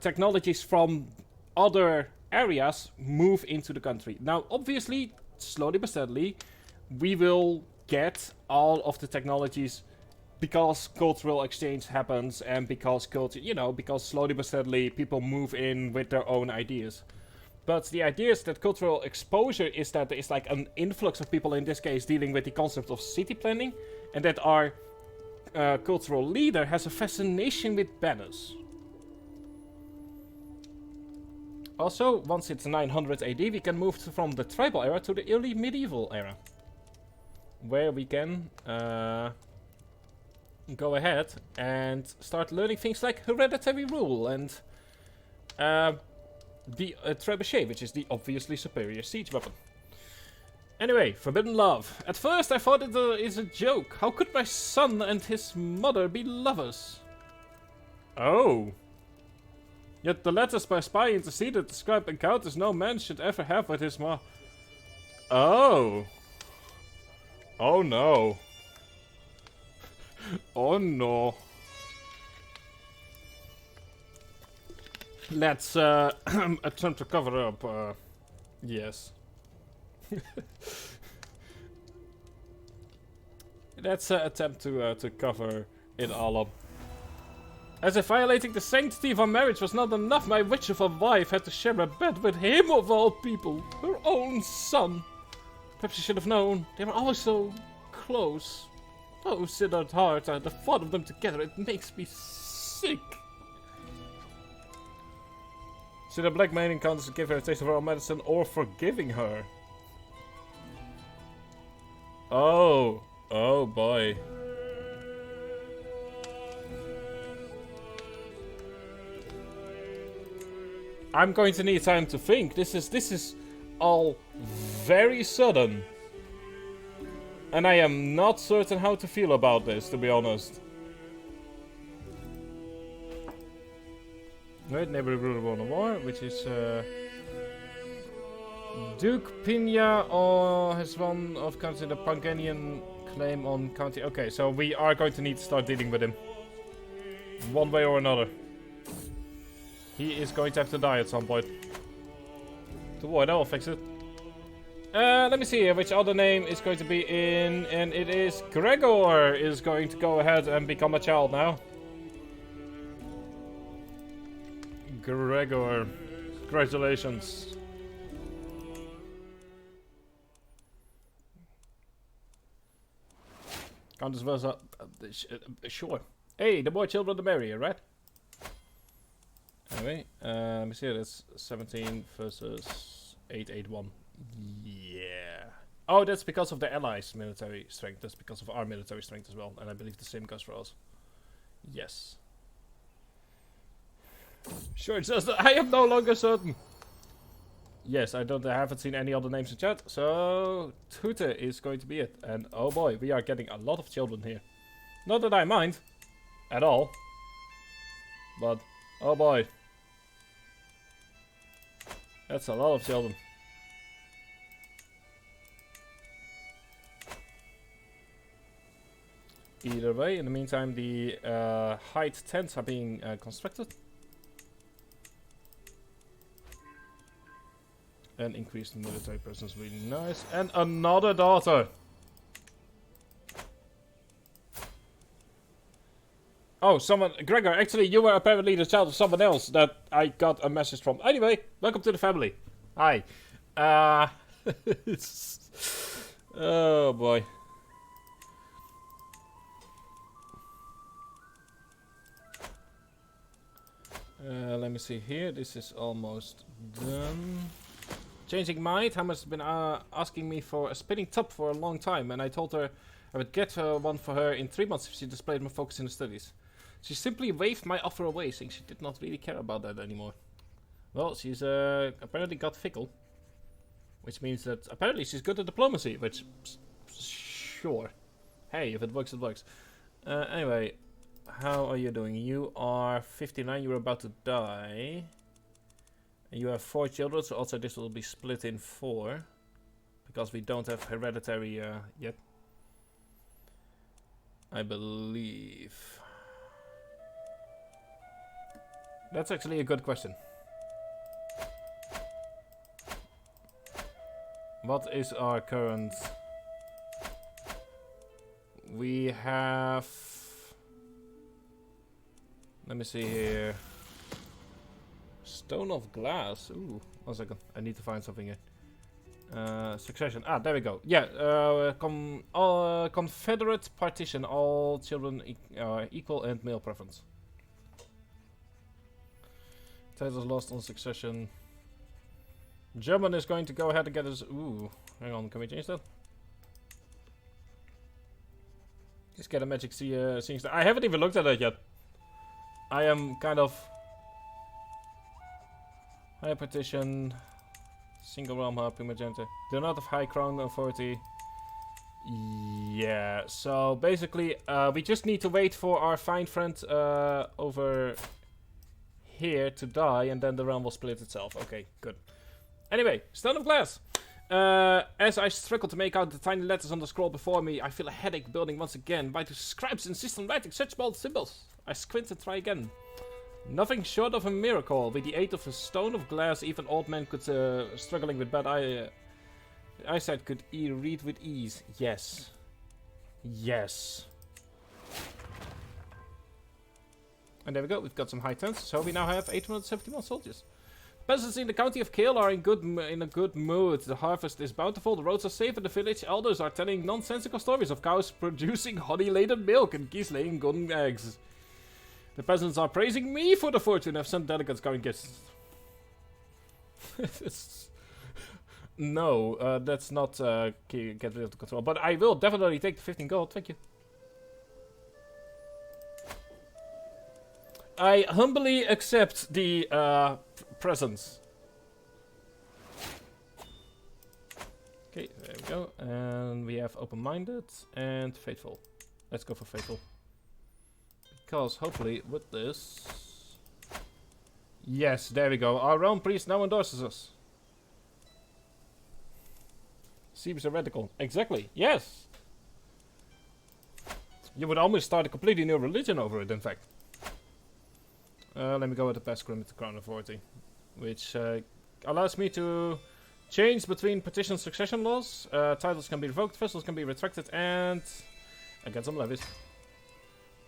technologies from other areas move into the country. Now, obviously, slowly but steadily, we will get all of the technologies because cultural exchange happens and because culture, you know, because slowly but steadily people move in with their own ideas. But the idea is that cultural exposure is that there is like an influx of people, in this case dealing with the concept of city planning, and that our cultural leader has a fascination with banners. Also, once it's 900 AD, we can move from the tribal era to the early medieval era, where we can go ahead and start learning things like hereditary rule and the trebuchet, which is the obviously superior siege weapon. Anyway, forbidden love. At first I thought it is a joke. How could my son and his mother be lovers? Oh. Yet the letters by spy interceded describe encounters no man should ever have with his ma. Oh. Oh no. Oh no. Let's attempt to cover up. Yes. Let's attempt to cover it all up. As if violating the sanctity of our marriage was not enough, my witch of a wife had to share a bed with him of all people, her own son. Perhaps she should have known. They were always so close. Oh, sit at heart, the thought of them together, it makes me sick. Should a black man encounters to give her a taste of her own medicine or forgiving her? Oh. Oh boy. I'm going to need time to think. This is all very sudden. And I am not certain how to feel about this, to be honest. Right, neighbor ruler won a war, which is Duke Pina has one of county the Panganian claim on county. Okay, so we are going to need to start dealing with him. One way or another. He is going to have to die at some point. Don't worry, I'll fix it. Let me see which other name is going to be in, and it is Gregor is going to go ahead and become a child now. Gregor, congratulations. Countess was sure. Hey, the more children the merrier, right? Anyway, let me see, that's 17 versus 881. Yeah. Oh, that's because of the allies' military strength. That's because of our military strength as well. And I believe the same goes for us. Yes. Sure, it says that I am no longer certain. Yes, I haven't seen any other names in chat. So, Tute is going to be it. And oh boy, we are getting a lot of children here. Not that I mind. At all. But, oh boy. That's a lot of children. Either way, in the meantime, the height tents are being constructed. And increased military presence, really nice. And another daughter! Oh, someone, Gregor, actually you were apparently the child of someone else that I got a message from. Anyway, welcome to the family. Hi. Oh boy. Let me see here, this is almost done. Changing mind, Hammer's been asking me for a spinning top for a long time, and I told her I would get one for her in 3 months if she displayed more focus in the studies. She simply waved my offer away, saying she did not really care about that anymore. Well, she's apparently got fickle. Which means that apparently she's good at diplomacy, which, sure. Hey, if it works, it works. Anyway, how are you doing? You are 59, you're about to die. And you have 4 children, so also this will be split in 4. Because we don't have hereditary yet. I believe. That's actually a good question. What is our current? We have Let me see here. Stone of glass. Ooh, 1 second. I need to find something here. Succession. Ah, there we go. Yeah, Confederate partition. All children equal and male preference. Titles lost on succession. German is going to go ahead and get his... Ooh, hang on. Can we change that? Just get a magic seeing star. I haven't even looked at it yet. I am kind of... High partition... Single realm hub in magenta. Do not have high crown authority. Yeah, so basically we just need to wait for our fine friend over here to die, and then the realm will split itself. Okay, good. Anyway, Stone of Glass. As I struggle to make out the tiny letters on the scroll before me, I feel a headache building once again. Why do scribes insist on writing such bold symbols? I squint and try again. Nothing short of a miracle. With the aid of a stone of glass, even old men could, struggling with bad eyesight, could read with ease. Yes. Yes. And there we go. We've got some high tens. So we now have 871 soldiers. Peasants in the county of Kale are in a good mood. The harvest is bountiful. The roads are safe, and the village elders are telling nonsensical stories of cows producing honey-laden milk and geese laying golden eggs. The peasants are praising me for the fortune of some delegates going gifts. No, that's not get rid of the control. But I will definitely take the 15 gold. Thank you. I humbly accept the presents. Okay, there we go. And we have open-minded and faithful. Let's go for faithful. Because hopefully with this... Yes, there we go. Our realm priest now endorses us. Seems heretical. Exactly. Yes! You would almost start a completely new religion over it, in fact. Let me go with the past scrim with the crown authority. Which allows me to change between petition succession laws. Titles can be revoked, vessels can be retracted, and I get some levies.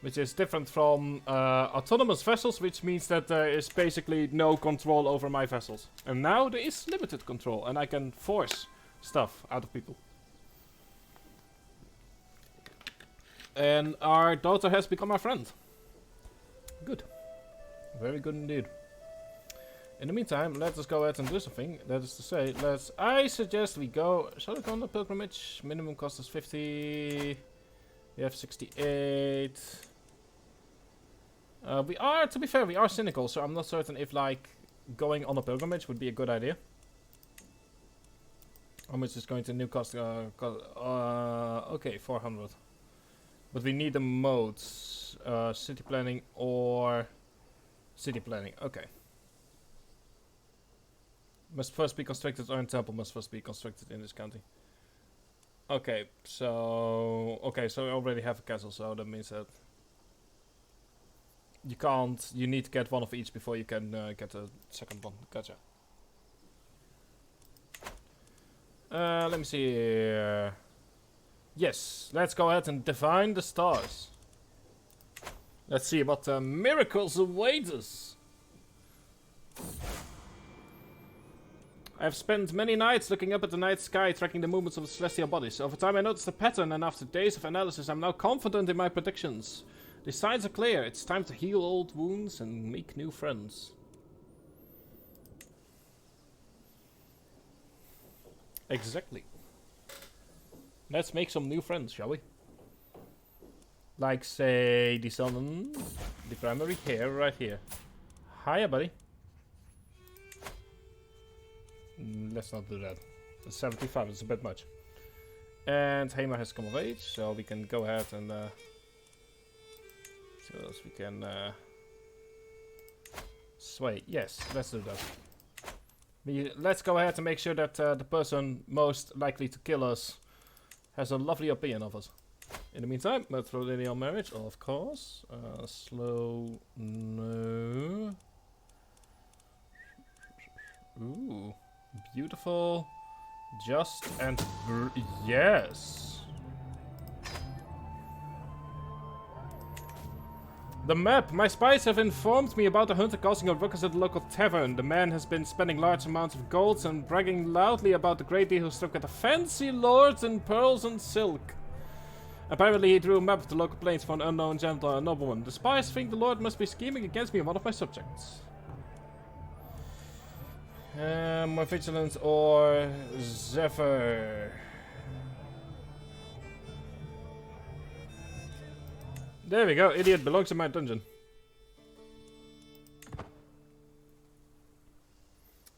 Which is different from autonomous vessels, which means that there is basically no control over my vessels. And now there is limited control, and I can force stuff out of people. And our daughter has become our friend. Good. Very good indeed. In the meantime, let us go ahead and do something. That is to say, I suggest we go... Shall we go on the pilgrimage? Minimum cost is 50... We have 68... we are, to be fair, we are cynical, so I'm not certain if, like, going on a pilgrimage would be a good idea. How much is going to new cost? Okay, 400. But we need the modes. City planning or... City planning, okay. Must first be constructed, or a temple must first be constructed in this county. Okay, so... Okay, so we already have a castle, so that means that... You can't... You need to get one of each before you can get a second one. Gotcha. Let me see here. Yes, let's go ahead and divine the stars. Let's see what miracles await us. I've spent many nights looking up at the night sky, tracking the movements of the celestial bodies. Over time I noticed a pattern, and after days of analysis I'm now confident in my predictions. The signs are clear. It's time to heal old wounds and make new friends. Exactly. Let's make some new friends, shall we? Like, say, the sun, the primary hair right here. Hiya, buddy. Let's not do that. 75 is a bit much. And Hema has come of age, so we can go ahead and see what else we can sway. Yes, let's do that. Let's go ahead and make sure that the person most likely to kill us has a lovely opinion of us. In the meantime, let's throw Lily on marriage, of course. Slow, no. Ooh, beautiful, just, and yes. The map! My spies have informed me about a hunter causing a ruckus at the local tavern. The man has been spending large amounts of gold and bragging loudly about the great deal he struck at the fancy lords in pearls and silk. Apparently he drew a map of the local plains for an unknown gentle nobleman. The spies think the lord must be scheming against me and one of my subjects. More vigilant or Zephyr? There we go, idiot belongs in my dungeon.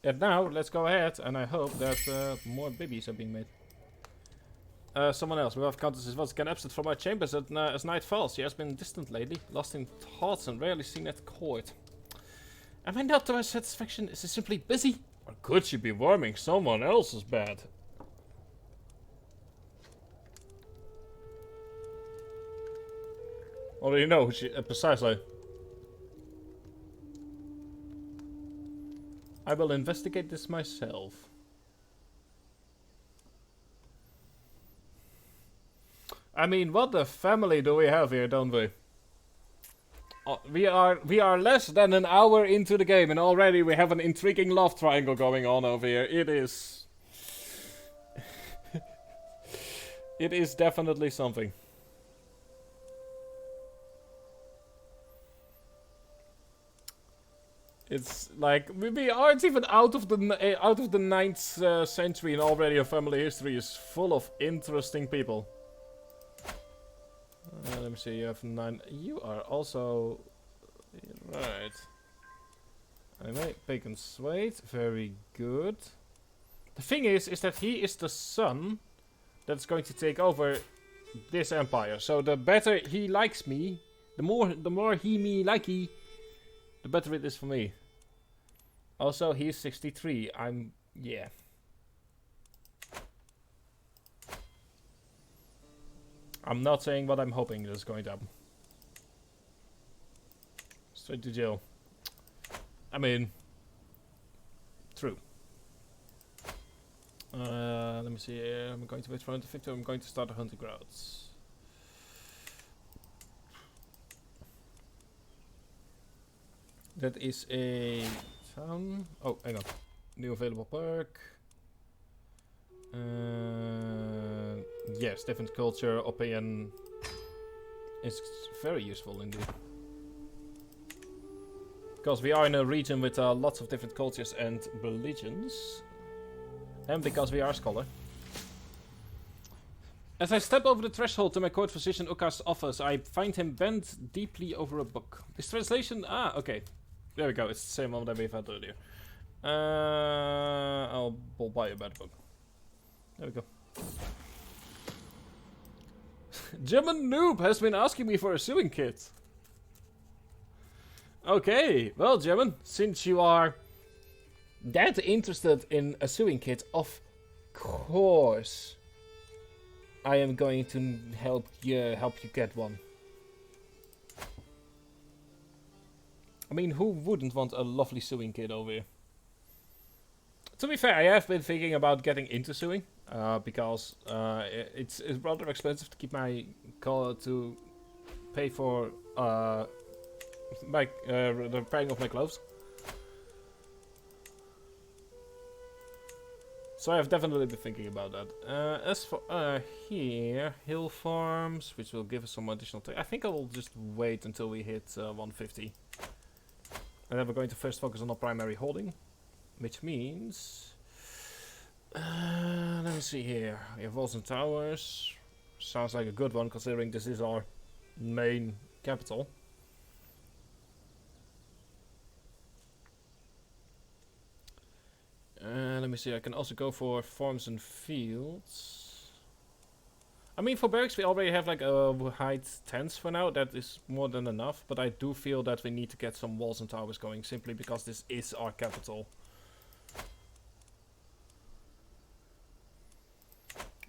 And now, let's go ahead, and I hope that more babies are being made. Someone else. We have Countess once again absent from our chambers as night falls. She has been distant lately, lost in thoughts and rarely seen at court. Am I not to her satisfaction? Is she simply busy? Or could she be warming someone else's bed? Already know who she precisely. I will investigate this myself. I mean, what a family do we have here, don't we? We are less than an hour into the game, and already we have an intriguing love triangle going on over here. It is. It is definitely something. It's like we aren't even out of the 9th century, and already our family history is full of interesting people. Let me see. You have 9. You are also right. Anyway, bacon suede, very good. The thing is that he is the son that's going to take over this empire. So the better he likes me, the more he me likey, the better it is for me. Also, he's 63. Yeah. I'm not saying what I'm hoping is going to happen. Straight to jail. I mean, true. Let me see. I'm going to wait for the victor. I'm going to start the hunting grounds. That is a town. Oh, hang on. New available perk. Yes, different culture opinion is very useful indeed. Because we are in a region with lots of different cultures and religions. And because we are a scholar. As I step over the threshold to my court physician Uka's office, I find him bent deeply over a book. This translation... Ah, okay. There we go. It's the same one that we've had earlier. I'll buy a better book. There we go. German noob has been asking me for a sewing kit. Okay, well, German, since you are that interested in a sewing kit, of course, I am going to help you get one. I mean, who wouldn't want a lovely sewing kit over here? To be fair, I have been thinking about getting into sewing. Because it's rather expensive to keep my to pay for the repairing of my clothes. So I have definitely been thinking about that. As for here, hill farms, which will give us some additional time. I think I will just wait until we hit 150. And then we're going to first focus on our primary holding, which means... let me see here. We have walls and towers. Sounds like a good one, considering this is our main capital. Let me see. I can also go for farms and fields. I mean, for barracks we already have like a height 10s for now. That is more than enough. But I do feel that we need to get some walls and towers going, simply because this is our capital.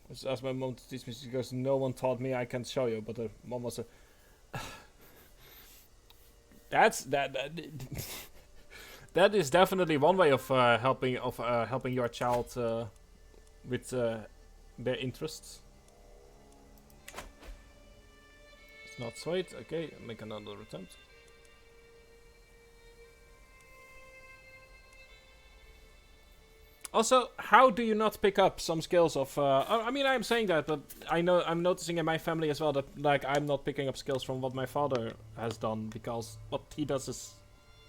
I just asked my mom to teach me because no one taught me. I can't show you, but her mom was a. That is definitely one way of helping your child with their interests. It's not sweet. Okay, make another attempt. Also, how do you not pick up some skills of... I mean, I'm saying that, but I'm noticing in my family as well that, like, I'm not picking up skills from what my father has done, because what he does is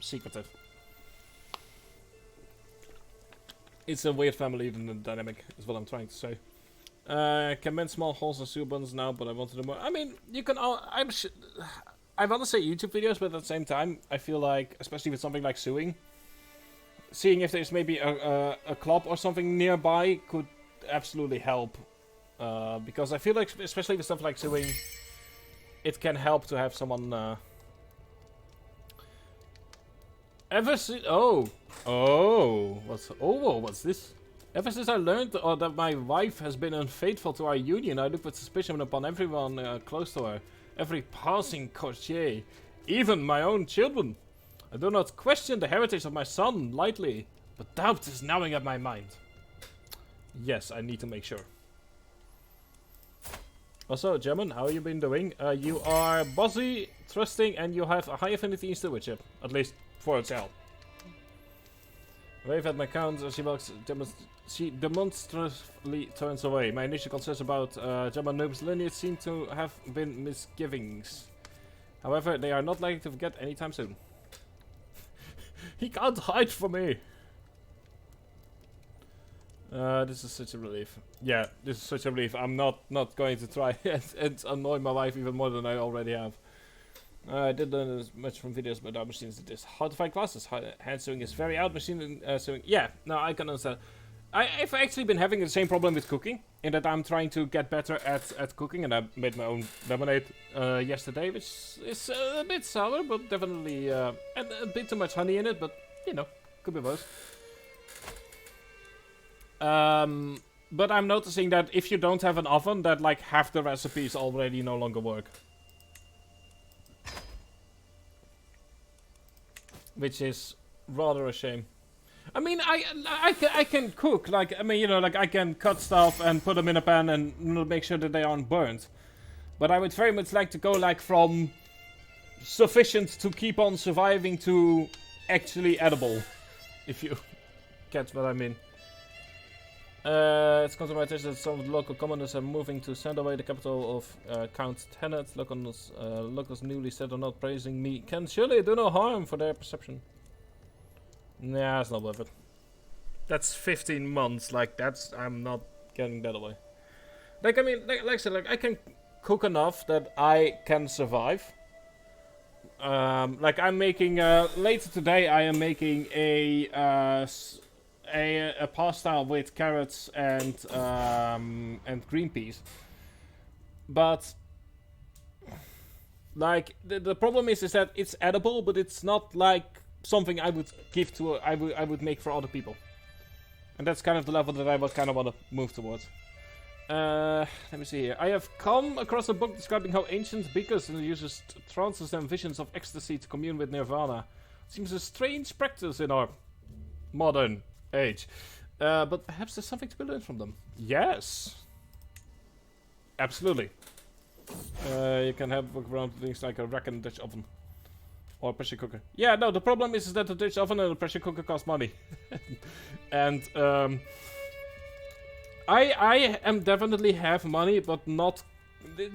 secretive. It's a weird family dynamic, is what I'm trying to say. Can mend small holes in sewer buttons now, but I want to do more. I mean, you can all... I want to say YouTube videos, but at the same time, I feel like, especially with something like sewing, seeing if there's maybe a club or something nearby could absolutely help. Because I feel like, especially with stuff like sewing, it can help to have someone... Ever since... what's this? Ever since I learned that my wife has been unfaithful to our union, I look with suspicion upon everyone close to her. Every passing courtier. Even my own children. I do not question the heritage of my son lightly, but doubt is gnawing at my mind. Yes, I need to make sure. Also, German, how you been doing? You are bossy, trusting, and you have a high affinity in stewardship. At least for itself. Wave at my count as she walks. She demonstratively turns away. My initial concerns about German nobles' lineage seem to have been misgivings. However, they are not likely to forget anytime soon. He can't hide from me. This is such a relief. Yeah, this is such a relief. I'm not going to try and annoy my wife even more than I already have. I did learn as much from videos about our machines as this. How to find classes. Hand sewing is very out. Machine sewing. Yeah, no, I can understand. I've actually been having the same problem with cooking, in that I'm trying to get better at cooking, and I made my own lemonade yesterday, which is a bit sour, but definitely and a bit too much honey in it, but you know, could be worse. But I'm noticing that if you don't have an oven, that like half the recipes already no longer work. Which is rather a shame. I mean, I can cook, like, I mean, you know, like, I can cut stuff and put them in a pan and make sure that they aren't burnt. But I would very much like to go, like, from sufficient to keep on surviving to actually edible. If you get what I mean. It's come to my attention that some of the local commanders are moving to send away the capital of Count Tenet. Locals newly said are not praising me. Can surely do no harm for their perception. Nah, it's not worth it. That's 15 months, like, I'm not getting that away. Like, I mean, like I said, like, I can cook enough that I can survive. Like, I'm making, later today I am making a pasta with carrots and green peas. But, like, the problem is that it's edible, but it's not, like, something I would give to I would make for other people, and that's kind of the level that I would kind of want to move towards. Let me see here. I have come across a book describing how ancient beakers uses trances and visions of ecstasy to commune with nirvana. Seems a strange practice in our modern age, but perhaps there's something to be learned from them. Yes, absolutely. You can have a look around things like a rack and Dutch oven. Or a pressure cooker. Yeah, no, the problem is that the Dutch oven and the pressure cooker cost money. And, I am definitely have money, but not...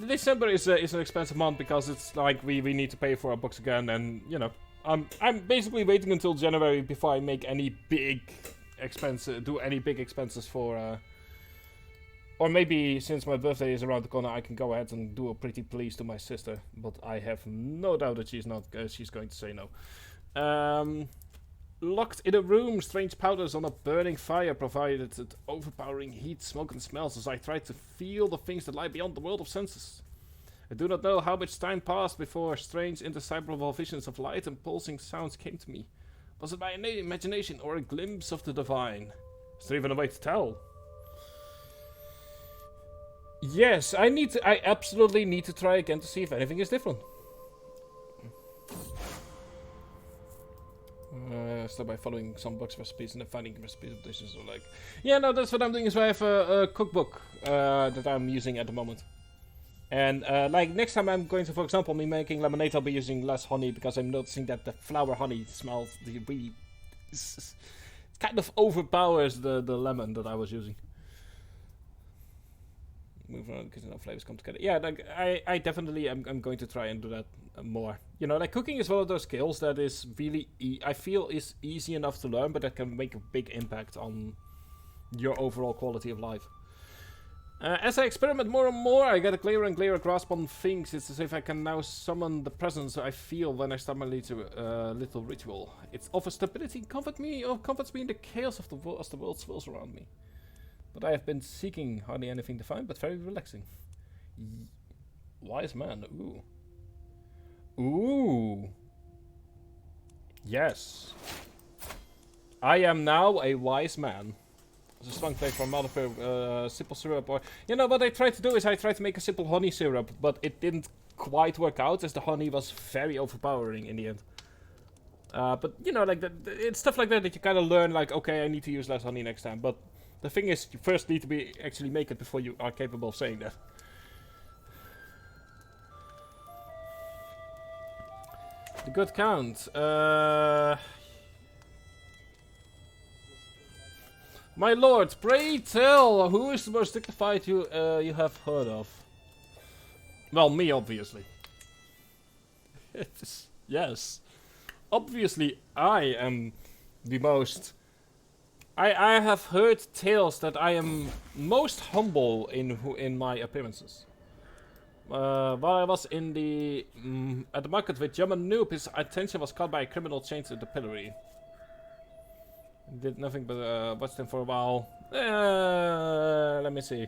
December is an expensive month because it's like we need to pay for our books again, and, you know, I'm basically waiting until January before I make any big expenses for, or maybe, since my birthday is around the corner, I can go ahead and do a pretty please to my sister. But I have no doubt that she's going to say no. Locked in a room, strange powders on a burning fire provided an overpowering heat, smoke and smells as I tried to feel the things that lie beyond the world of senses. I do not know how much time passed before strange, indescribable visions of light and pulsing sounds came to me. Was it my imagination or a glimpse of the divine? Is there even a way to tell? Yes, I absolutely need to try again to see if anything is different. Start by following some box recipes and then finding recipes of dishes or like... Yeah, no, that's what I'm doing is I have a cookbook that I'm using at the moment. And like next time I'm going to, for example, me making lemonade, I'll be using less honey because I'm noticing that the flower honey smells really... It's kind of overpowers the lemon that I was using. Move around because no flavors come together. Yeah, like I definitely I'm going to try and do that more. You know, like cooking is one of those skills that is really I feel is easy enough to learn, but that can make a big impact on your overall quality of life. As I experiment more and more, I get a clearer and clearer grasp on things. It's as if I can now summon the presence I feel when I start my little ritual. It offers stability and comforts me in the chaos of the world as the world swirls around me. But I have been seeking hardly anything defined, but very relaxing. Wise man, ooh. Ooh. Yes. I am now a wise man. It's a strong flavor from other simple syrup, or you know what I tried to do is I tried to make a simple honey syrup, but it didn't quite work out as the honey was very overpowering in the end. But you know, like it's stuff like that you kind of learn. Like, okay, I need to use less honey next time. But the thing is, you first need to actually make it before you are capable of saying that. The good count. My lord, pray tell, who is the most dignified you have heard of? Well, me, obviously. Yes. Obviously, I am the most... I have heard tales that I am most humble in my appearances. While I was in the... at the market with German noob, his attention was caught by a criminal chained to the pillory. Did nothing but watched him for a while. Let me see.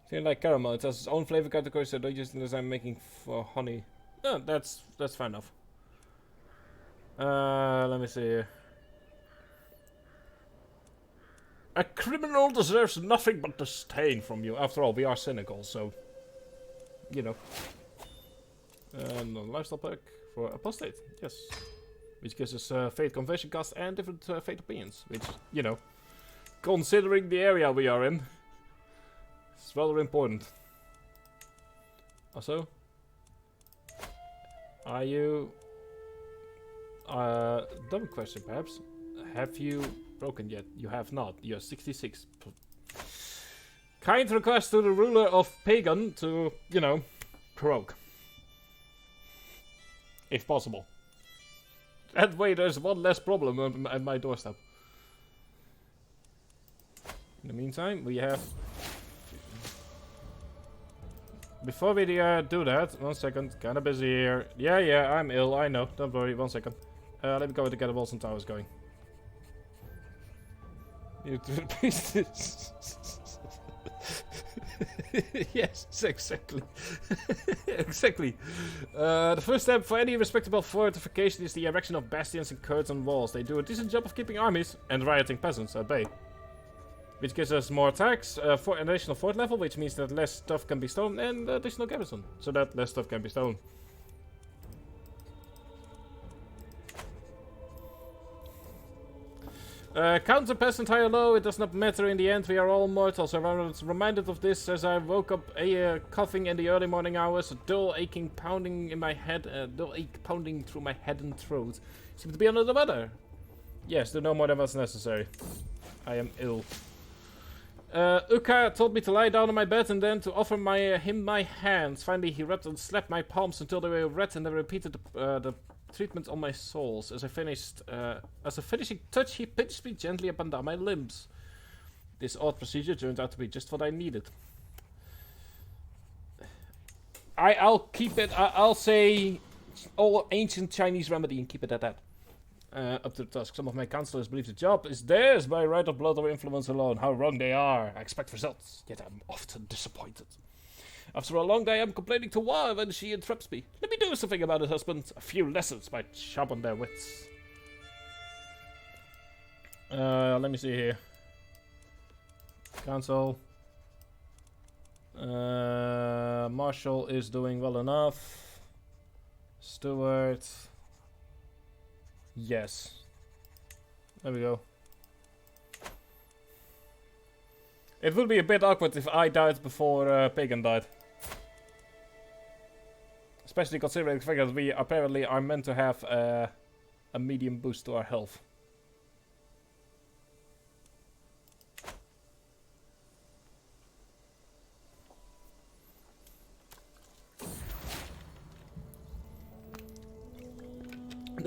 Feel like caramel. It has its own flavor category, so don't use it as I'm making for honey. Oh, that's fair enough. Let me see. A criminal deserves nothing but disdain from you. After all, we are cynical, so you know. And a lifestyle pack for apostate. Yes. Which gives us fate conversion cost and different fate opinions. Which, you know, considering the area we are in, it's rather important. Also, are you... dumb question perhaps. Have you broken yet? You have not. You're 66. Kind request to the ruler of Pagan to, you know, croak. If possible. That way there's one less problem at my doorstep. In the meantime, we have... Before we do that, 1 second, kinda busy here. Yeah, I'm ill, I know, don't worry, 1 second. Let me go to get the walls and towers going. You to the pieces. Yes, exactly. Exactly. The first step for any respectable fortification is the erection of bastions and curtain walls. They do a decent job of keeping armies and rioting peasants at bay. Which gives us more attacks, for an additional fort level, which means that less stuff can be stolen, and additional garrison, so that less stuff can be stolen. Counter peasant high or low, it does not matter in the end, we are all mortal, so I was reminded of this as I woke up coughing in the early morning hours, a dull aching pounding in my head, dull ache pounding through my head and throat. Seem to be under the weather. Yes, do no more than what's necessary. I am ill. Uka told me to lie down on my bed and then to offer him my hands. Finally, he rubbed and slapped my palms until they were red and then repeated the treatment on my soles. As a finishing touch, he pinched me gently up and down my limbs. This odd procedure turned out to be just what I needed. I'll keep it. I'll say all ancient Chinese remedy and keep it at that. Up to the task. Some of my counselors believe the job is theirs by right of blood or influence alone. How wrong they are. I expect results, yet I'm often disappointed. After a long day, I'm complaining to Wa when she interrupts me. Let me do something about it, husband. A few lessons might sharpen their wits. Let me see here. Council. Marshal is doing well enough. Steward. Yes. There we go. It would be a bit awkward if I died before Pagan died. Especially considering the fact that we apparently are meant to have a medium boost to our health.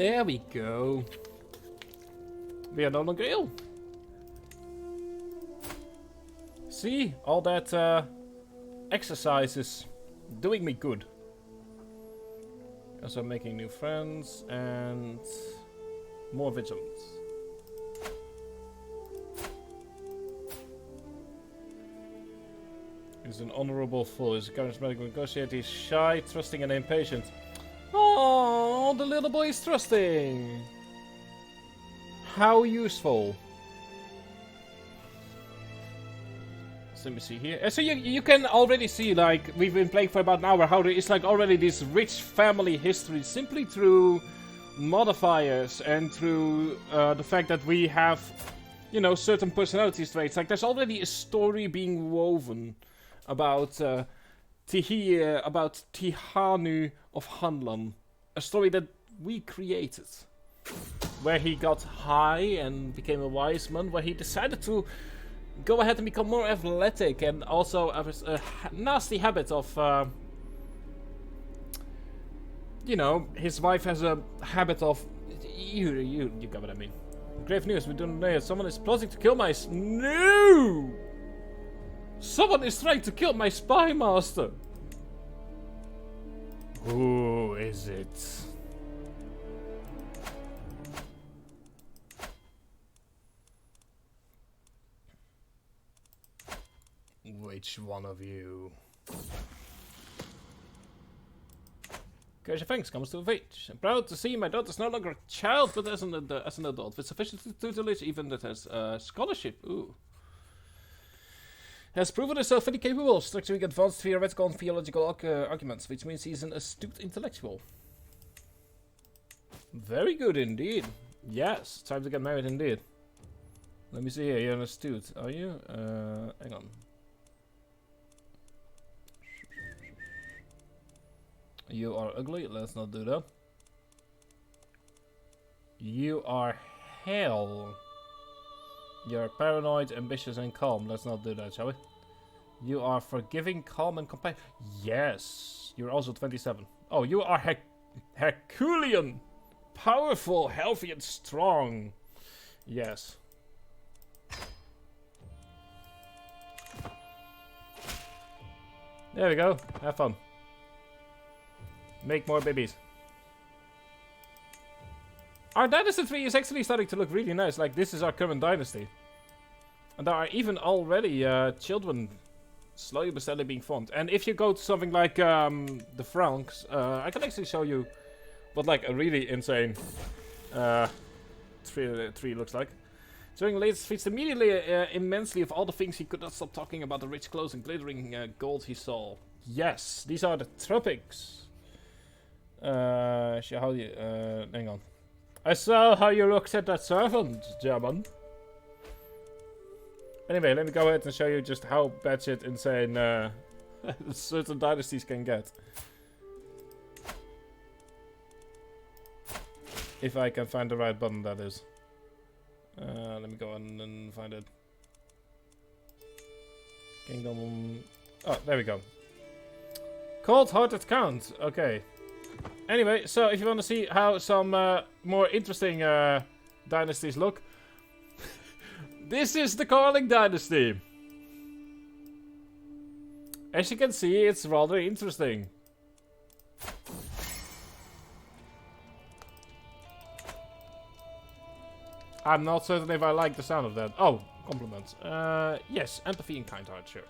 There we go. We are no longer ill. See, all that exercise is doing me good. Also making new friends and more vigilance. He's an honorable fool. He's a charismatic negotiator. He's shy, trusting, and impatient. Oh, the little boy is trusting. How useful. So let me see here. So you can already see, like, we've been playing for about an hour, how there is like already this rich family history simply through modifiers and through the fact that we have, you know, certain personality traits. Like, there's already a story being woven about Tihanu of Hanlan. A story that we created. Where he got high and became a wise man, where he decided to go ahead and become more athletic, and also has a nasty habit of, you know, his wife has a habit of, you got what I mean. Grave news, we don't know. Someone is plotting to kill my... No! Someone is trying to kill my spy master. Who is it? Which one of you? Crazy Thanks comes to a age. I'm proud to see my daughter's no longer a child, but as an adult with sufficient tutelage, even that has scholarship. Ooh. Has proven herself fully capable of structuring advanced theoretical and theological arguments, which means he's an astute intellectual. Very good indeed. Yes, time to get married indeed. Let me see here, you're an astute, are you? Hang on. You are ugly, let's not do that. You are hell. You're paranoid, ambitious, and calm. Let's not do that, shall we? You are forgiving, calm, and compassionate. Yes. You're also 27. Oh, you are Herculean. Powerful, healthy, and strong. Yes. There we go. Have fun. Make more babies. Our dynasty tree is actually starting to look really nice. Like, this is our current dynasty. And there are even already children slowly but steadily being formed. And if you go to something like the Franks, I can actually show you what like a really insane tree looks like. During the latest feast, immediately immensely of all the things he could not stop talking about the rich clothes and glittering gold he saw. Yes, these are the tropics. How do you, hang on. I saw how you looked at that servant, German. Anyway, let me go ahead and show you just how batshit insane certain dynasties can get. If I can find the right button, that is. Let me go on and find it. Kingdom... Oh, there we go. Cold-hearted Count. Okay. Anyway, so if you want to see how some more interesting dynasties look, this is the Carling Dynasty. As you can see, it's rather interesting. I'm not certain if I like the sound of that. Oh, compliments. Yes, empathy and kind heart, sure.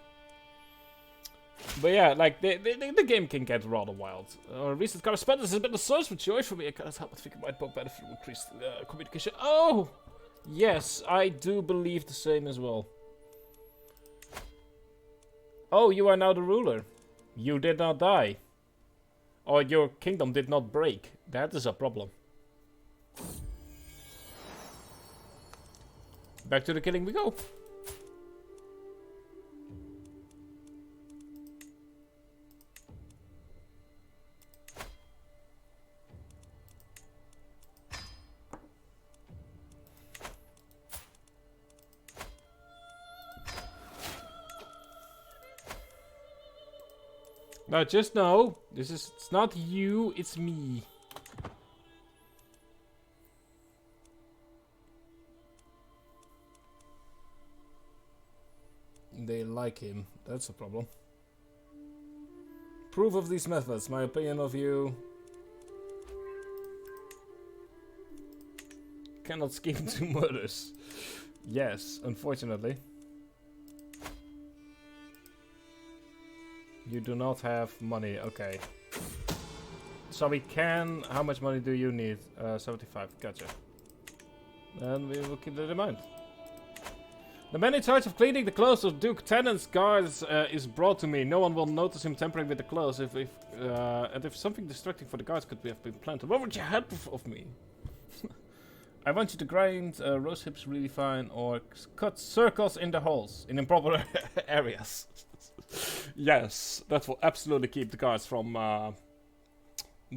But yeah, like, the game can get rather wild. Recent correspondence has been a source of joy for me. I cannot help but think it might both benefit from increased communication. Oh! Yes, I do believe the same as well. Oh, you are now the ruler. You did not die. Or your kingdom did not break. That is a problem. Back to the killing we go. Now just know, it's not you, it's me. They like him. That's a problem. Proof of these methods. My opinion of you. Cannot scheme 2 murders. Yes, unfortunately. You do not have money. Okay. So we can... How much money do you need? 75. Gotcha. And we will keep that in mind. The man in charge of cleaning the clothes of Duke Tennant's guards is brought to me. No one will notice him tampering with the clothes. And if something distracting for the guards could have been planted, what would you have of me? I want you to grind roast hips really fine or cut circles in the holes in improper areas. Yes, that will absolutely keep the guards from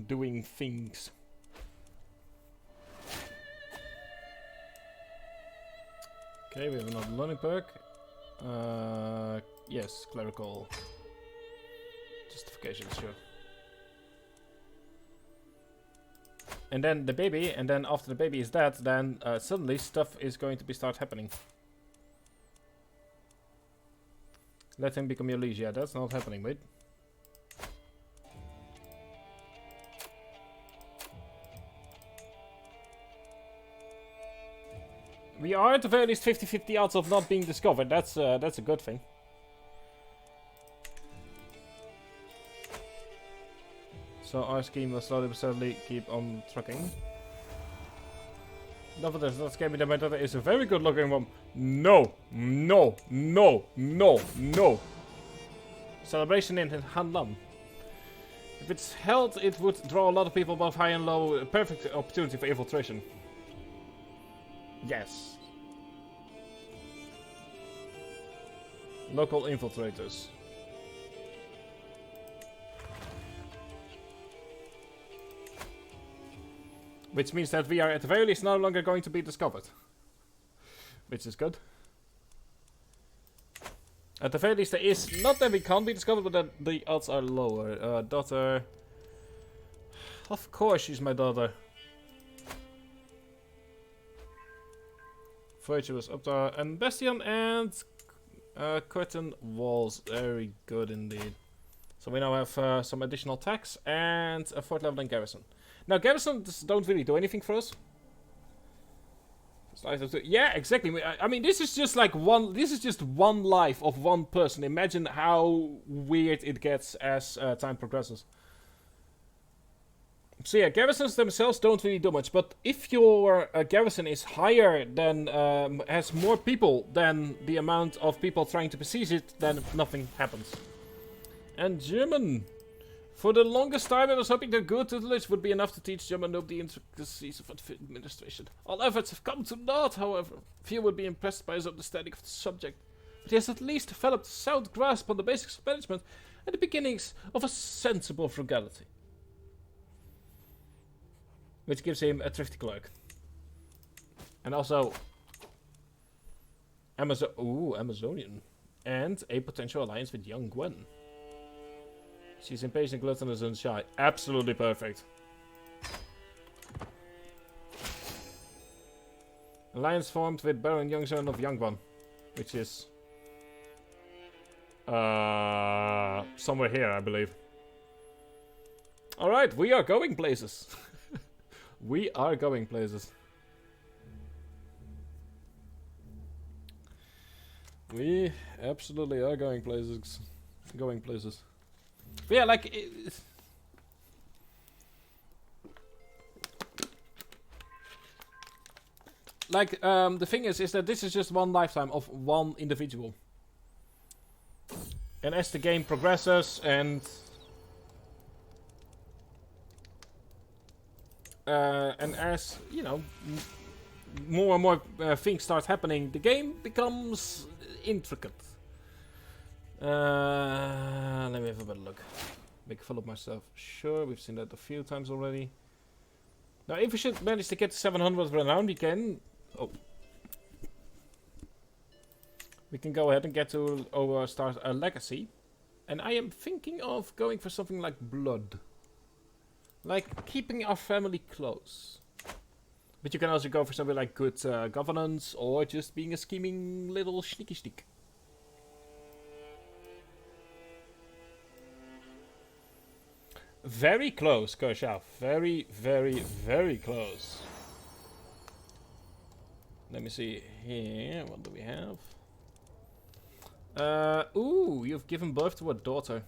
doing things. Okay, we have another learning perk. Yes, clerical justification, sure. And then the baby, and then after the baby is dead, then suddenly stuff is going to start happening. Let him become your liege. Yeah, that's not happening, wait. We are at the very least 50-50 odds of not being discovered. That's a good thing. So our scheme will slowly but steadily keep on trucking. No, but that's not scary. My daughter is a very good looking one. No, no, no, no, no. Celebration in Hanlan. If it's held, it would draw a lot of people both high and low. A perfect opportunity for infiltration. Yes. Local infiltrators. Which means that we are at the very least no longer going to be discovered. Which is good. At the very least there is, not that we can't be discovered, but that the odds are lower. Daughter. Of course she's my daughter. Virtuous up there. And Bastion and curtain walls. Very good indeed. So we now have some additional attacks and a 4th level in garrison. Now garrisons don't really do anything for us. Yeah, exactly. I mean, this is just like one. This is just one life of one person. Imagine how weird it gets as time progresses. So yeah, garrisons themselves don't really do much. But if your garrison is higher than has more people than the amount of people trying to besiege it, then nothing happens. And German. For the longest time, I was hoping that good tutelage would be enough to teach German the intricacies of administration. All efforts have come to naught, however. Few would be impressed by his understanding of the subject. But he has at least developed a sound grasp on the basics of management and the beginnings of a sensible frugality. Which gives him a thrifty clerk. And also... Amazonian. And a potential alliance with young Gwen. She's impatient, gluttonous, and shy. Absolutely perfect. Alliance formed with Baron Youngson of Yangwan. Which is... somewhere here, I believe. Alright, we are going places. We are going places. We absolutely are going places. Going places. But yeah, like... the thing is that this is just one lifetime of one individual. And as the game progresses and as, you know, more and more things start happening, the game becomes intricate. Let me have a better look. Make a fool of myself. Sure, we've seen that a few times already. Now, if we should manage to get to 700 renown, we can... Oh. We can go ahead and get to start a legacy. And I am thinking of going for something like blood. Like keeping our family close. But you can also go for something like good governance or just being a scheming little sneaky sneak. Very close, Kershaw. Very, very, very close. Let me see here. What do we have? Ooh, you've given birth to a daughter.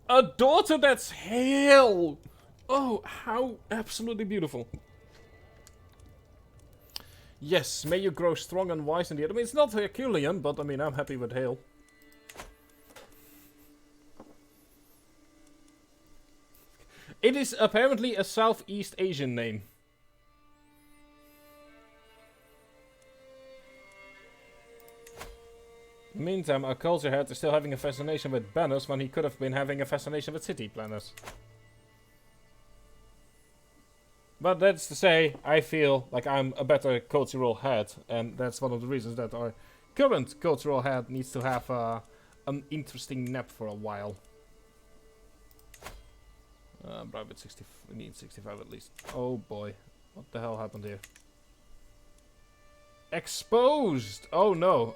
A daughter that's hell! Oh, how absolutely beautiful. Yes, may you grow strong and wise in the end. I mean, it's not Herculean, but I mean, I'm happy with hail. It is apparently a Southeast Asian name. Meantime, our culture head is still having a fascination with banners when he could have been having a fascination with city planners. But that's to say, I feel like I'm a better cultural head, and that's one of the reasons that our current cultural head needs to have an interesting nap for a while. Private 60, we need 65 at least. Oh boy, what the hell happened here? Exposed! Oh no,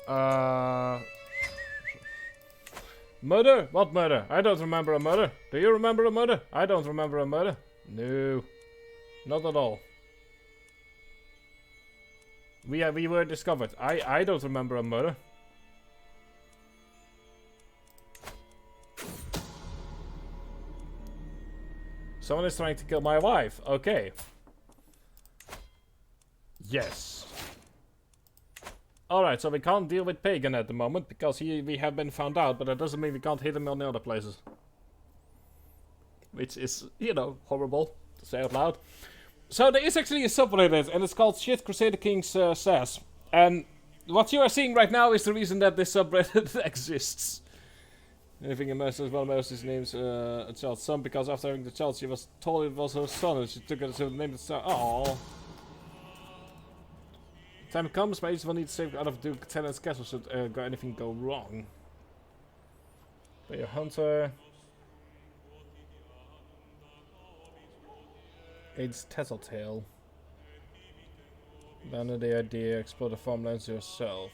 murder? What murder? I don't remember a murder. Do you remember a murder? I don't remember a murder. No. Not at all. We were discovered. I don't remember a murder. Someone is trying to kill my wife. Okay. Yes. Alright, so we can't deal with Pagan at the moment because we have been found out, but that doesn't mean we can't hit him on the other places. Which is, you know, horrible to say out loud. So there is actually a subreddit, and it's called Shit Crusader Kings Says. And what you are seeing right now is the reason that this subreddit exists. Anything in Moses, one of Moses' names a child's son, because after having the child, she was told it was her son, and she took it to name the son. Aww. Time comes, my agent will need to save out of Duke Tenant's castle should anything go wrong. Play a hunter. Aids Tattletale. Abandon the idea, explore the farmlands yourself.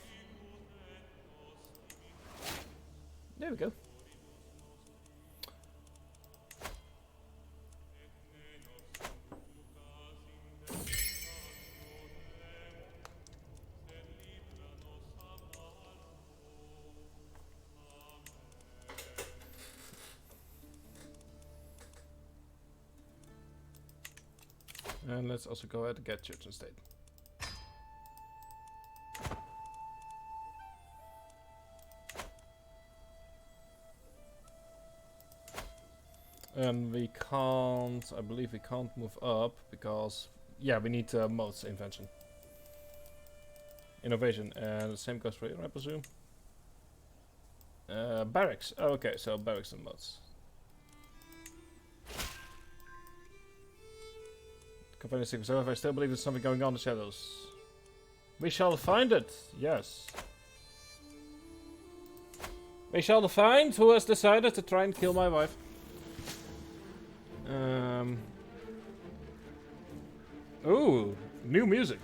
There we go. And let's also go ahead and get church and state. And we can't, I believe we can't move up because, yeah, we need modes invention. Innovation, and the same goes for here, I presume. Barracks, oh, okay, so barracks and modes. Company secret server, I still believe there's something going on in the shadows. We shall find it, yes. We shall find who has decided to try and kill my wife. Ooh, new music.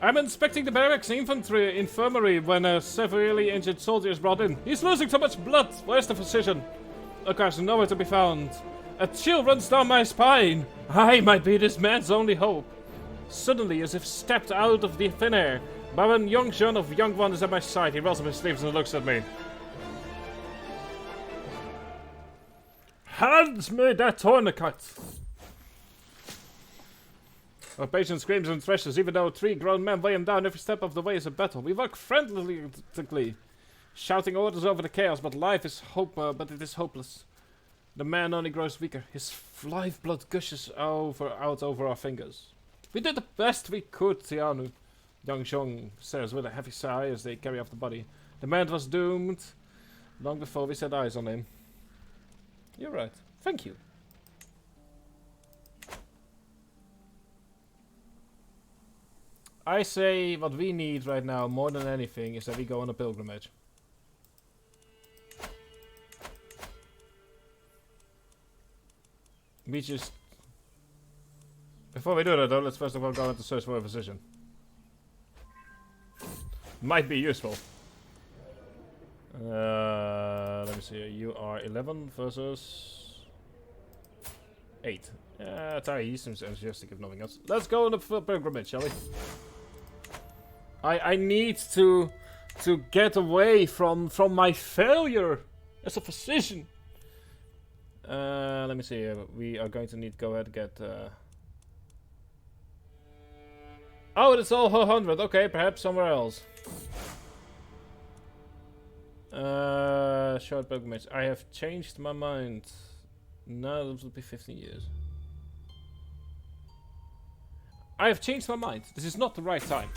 I'm inspecting the barracks infirmary when a severely injured soldier is brought in. He's losing so much blood. Where's the physician? Of course, nowhere to be found. A chill runs down my spine. I might be this man's only hope. Suddenly, as if stepped out of the thin air, Baron Youngshun of Youngwon is at my side. He rolls up his sleeves and looks at me. Hand me that tourniquet! Our patient screams and thrashes, even though 3 grown men weigh him down every step of the way is a battle. We work frantically, shouting orders over the chaos, but life is but it is hopeless. The man only grows weaker. His lifeblood gushes out over our fingers. We did the best we could, Tianu. Young Shong says with a heavy sigh as they carry off the body. The man was doomed long before we set eyes on him. You're right. Thank you. I say what we need right now more than anything is that we go on a pilgrimage. We just... Before we do that though, let's first of all go into search for a physician. Might be useful. Let me see. You are 11 versus 8. Tari, he seems enthusiastic if nothing else. Let's go on the pilgrimage, shall we? I need to get away from my failure as a physician. Let me see. We are going to need to go ahead and get. Oh, it's all 100. Okay, perhaps somewhere else. Short pilgrimage. I have changed my mind. No, this will be 15 years. I have changed my mind. This is not the right time.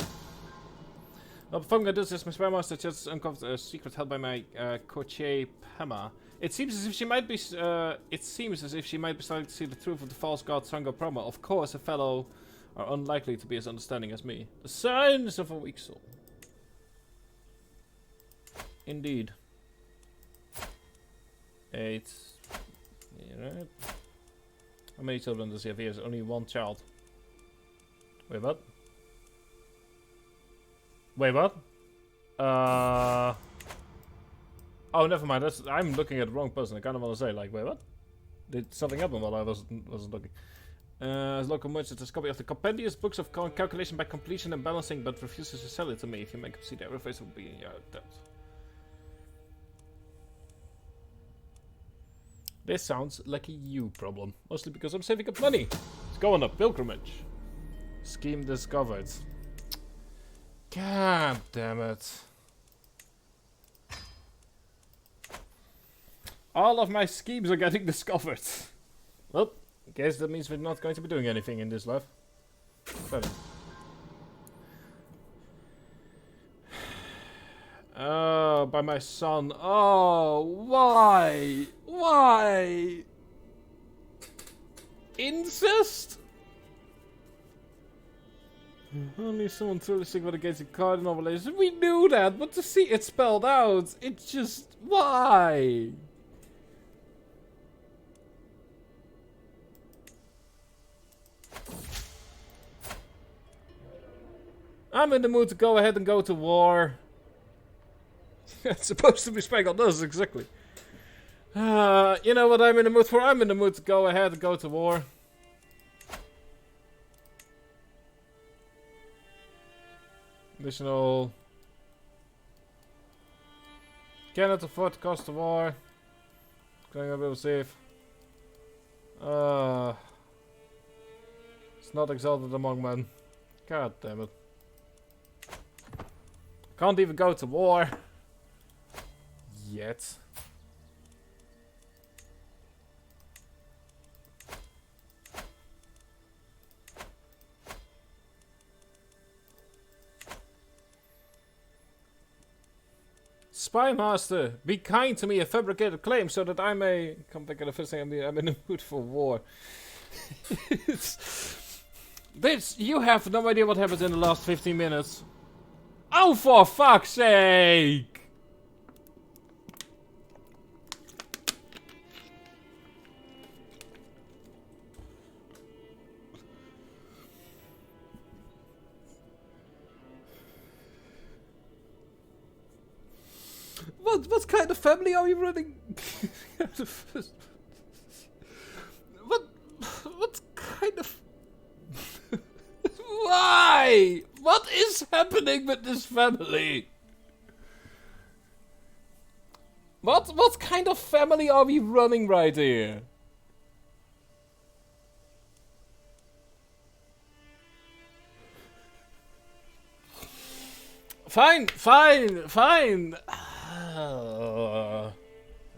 Well, before I'm gonna do this, my spy master just uncovered a secret held by my courtier Pema. It seems as if she might be. Starting to see the truth of the false god Sango Promo. Of course, a fellow are unlikely to be as understanding as me. The signs of a weak soul. Indeed. 8. Right. How many children does he have? He has only 1 child. Wait, what? Wait, what? Oh, never mind. I'm looking at the wrong person. I kind of want to say, like, wait, what? Did something happen while I wasn't looking? As local merchant has a copy of the compendious books of calculation by completion and balancing, but refuses to sell it to me. If you make him see the every face will be in your debt. This sounds like a you problem, mostly because I'm saving up money. Let's go on a pilgrimage. Scheme discovered. God damn it. All of my schemes are getting discovered. Well, I guess that means we're not going to be doing anything in this life. Better. Oh, by my son. Oh, why? Why? Incest? Only someone truly sick with against the cardinal relations. We knew that, but to see it spelled out, it's just... Why? I'm in the mood to go ahead and go to war. It's supposed to be spec on this, exactly. You know what I'm in the mood for? I'm in the mood to go ahead and go to war. Additional. Cannot afford the cost of war. Going a bit safe. It's not exalted among men. God damn it. Can't even go to war. Yet. Spy master, be kind to me, a fabricated claim, so that I may come back at the first thing. I'm in the mood for war. You have no idea what happened in the last 15 minutes. Oh, for fuck's sake! What kind of family are you running? what kind of... Why? What is happening with this family? What kind of family are we running right here? Fine.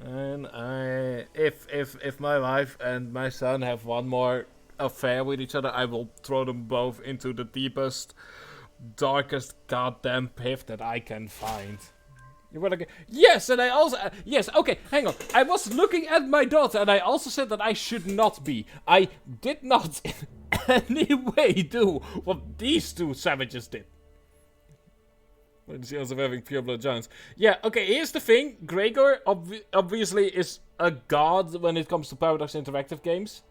And if my wife and my son have one more affair with each other, I will throw them both into the deepest, darkest goddamn pit that I can find. You wanna get... Yes, and I also... yes, okay, hang on. I was looking at my daughter, and I also said that I should not be. I did not in any way do what these two savages did. The also having pureblood giants. Yeah, okay, here's the thing. Gregor obviously is a god when it comes to Paradox Interactive games.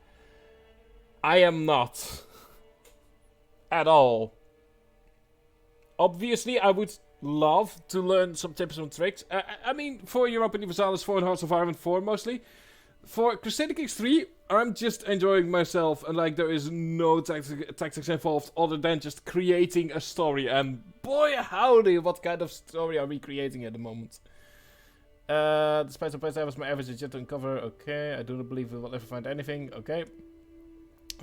I am not. At all. Obviously, I would love to learn some tips and tricks. I mean, for Europa Universalis 4 and Hearts of Iron 4 mostly. For Crusader Kings 3, I'm just enjoying myself, and like there is no tactics involved other than just creating a story. And boy howdy, what kind of story are we creating at the moment? Despite some points, I was my average is yet to uncover. Okay, I do not believe we will ever find anything. Okay.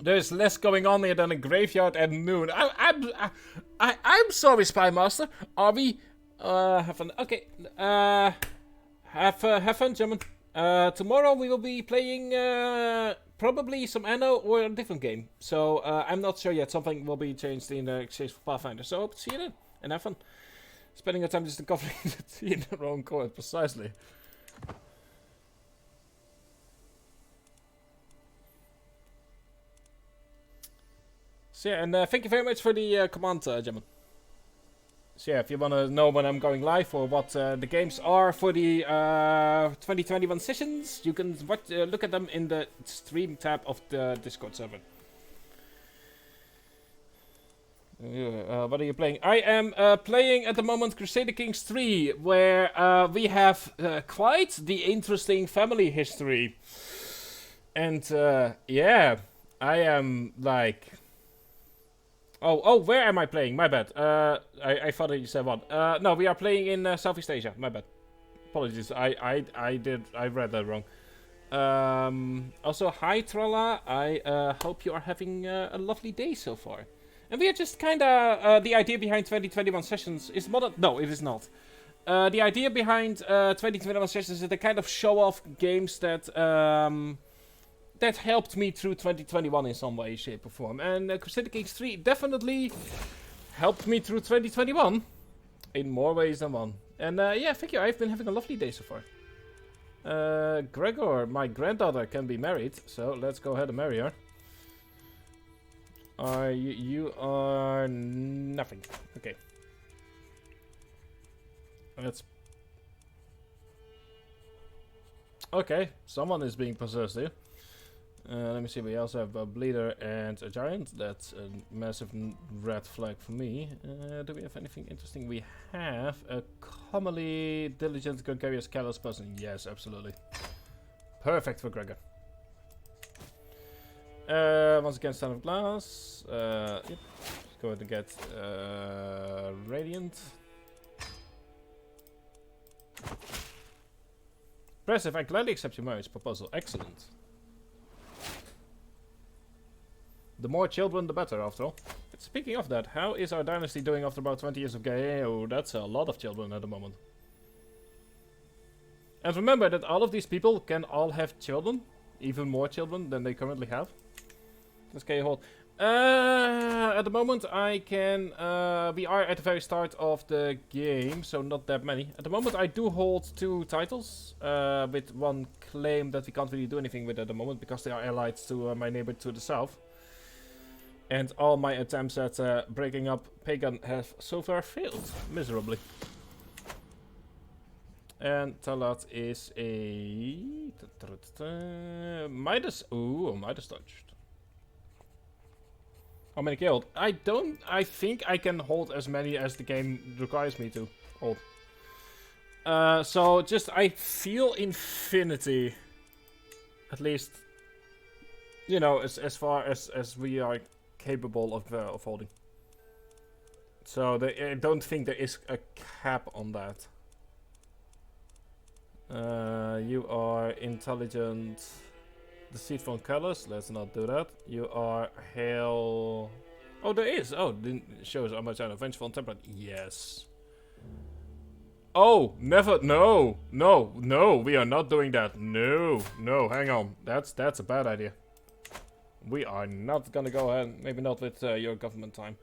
There's less going on here than a graveyard at noon. I'm sorry, Spy Master. Are we have fun? Okay. Have fun, gentlemen. Tomorrow we will be playing probably some Anno or a different game. So I'm not sure yet. Something will be changed in the exchange for Pathfinder. So hope to see you then and have fun. Spending your time just covering the tea in the wrong court, precisely. So yeah, and thank you very much for the command, gentlemen. So yeah, if you want to know when I'm going live or what the games are for the 2021 sessions, you can look at them in the stream tab of the Discord server. What are you playing? I am playing at the moment Crusader Kings 3, where we have quite the interesting family history. And yeah, I am like... Oh, where am I playing? My bad. I thought you said what. No, we are playing in Southeast Asia. My bad. Apologies. I read that wrong. Also, hi Trolla. I hope you are having a lovely day so far. And we are just kinda the idea behind 2021 sessions is modern. No, it is not. The idea behind 2021 sessions is to kind of show off games that that helped me through 2021 in some way, shape, or form. And Crusader Kings 3 definitely helped me through 2021 in more ways than one. And yeah, thank you. I've been having a lovely day so far. Gregor, my granddaughter, can be married, so let's go ahead and marry her. You are nothing. Okay. Let's... Okay, someone is being possessed here. Let me see, we also have a bleeder and a giant. That's a massive red flag for me. Do we have anything interesting? We have a commonly diligent, gregarious, callous person. Yes, absolutely. Perfect for Gregor. Once again, stand of glass. Yep. Go ahead and get radiant. Impressive, I gladly accept your marriage proposal. Excellent. The more children, the better, after all. But speaking of that, how is our dynasty doing after about 20 years of game? Oh, that's a lot of children at the moment. And remember that all of these people can all have children. Even more children than they currently have. Let's get a hold. At the moment, I can... we are at the very start of the game, so not that many. At the moment, I do hold 2 titles. With one claim that we can't really do anything with at the moment, because they are allied to my neighbor to the south. And all my attempts at breaking up Pagan have so far failed miserably. And Talat is a... Midas... Ooh, Midas touched. How many killed? I think I can hold as many as the game requires me to hold. So just, I feel infinity. At least, you know, as far as we are capable of holding. So I don't think there is a cap on that. You are intelligent, deceitful and callous. Let's not do that. You are hail. Oh, there is. Oh, didn't shows how much I know. Vengeful and temperate. Yes. Oh, never. No, no, no. We are not doing that. No, no. Hang on. That's a bad idea. We are not gonna go ahead. Maybe not with your government time.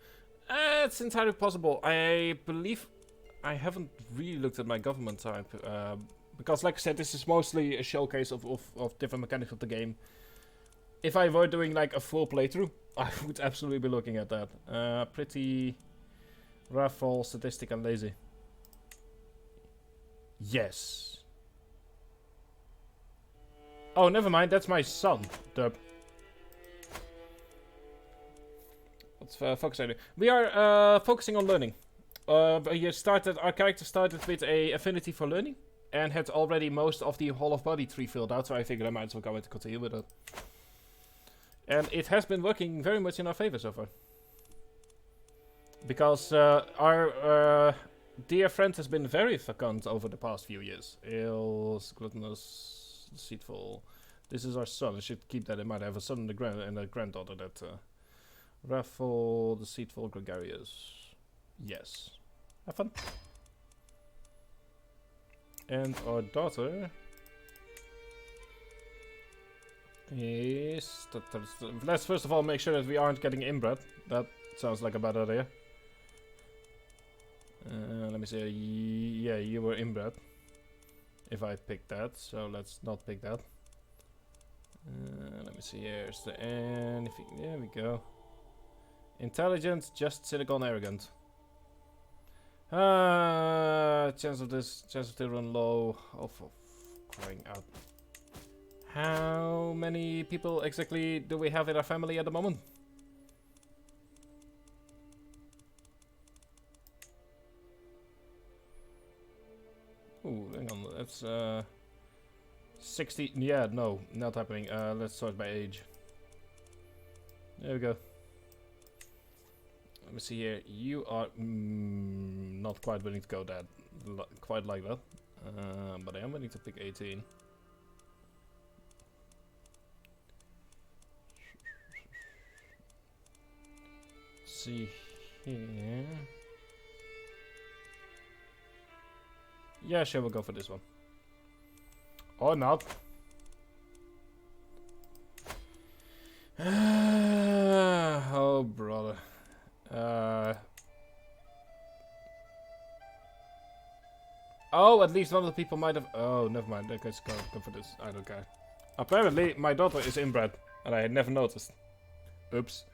It's entirely possible. I believe I haven't really looked at my government type. Because, like I said, this is mostly a showcase of different mechanics of the game. If I were doing like a full playthrough, I would absolutely be looking at that. Pretty raffle, sadistic, and lazy. Yes. Oh, never mind. That's my son. Dub. Let's focus on it. We are focusing on learning. Our character started with a affinity for learning, and had already most of the whole of body tree filled out, so I figured I might as well go ahead and continue with it. And it has been working very much in our favor so far. Because our dear friend has been very fecund over the past few years. Ill, gluttonous, deceitful. This is our son. I should keep that in mind. I have a son and a granddaughter that... wrathful, deceitful, gregarious. Yes. Have fun. And our daughter... is... Let's first of all make sure that we aren't getting inbred. That sounds like a bad idea. Let me see. Yeah, you were inbred. If I picked that, so let's not pick that. Let me see here. Is there anything? There we go. Intelligent, just cynical and arrogant. Chance of to run low. Oh, for crying out. How many people exactly do we have in our family at the moment? Ooh, hang on, that's 60, yeah, no, not happening. Let's sort by age. There we go. Let me see here, you are not quite willing to go that, quite like that. But I am willing to pick 18. See here. Yeah, sure, we'll go for this one. Or not. Oh, brother. Oh, at least one of the people might have... Oh, never mind. Okay, let's go for this. I don't care. Apparently, my daughter is inbred. And I had never noticed. Oops.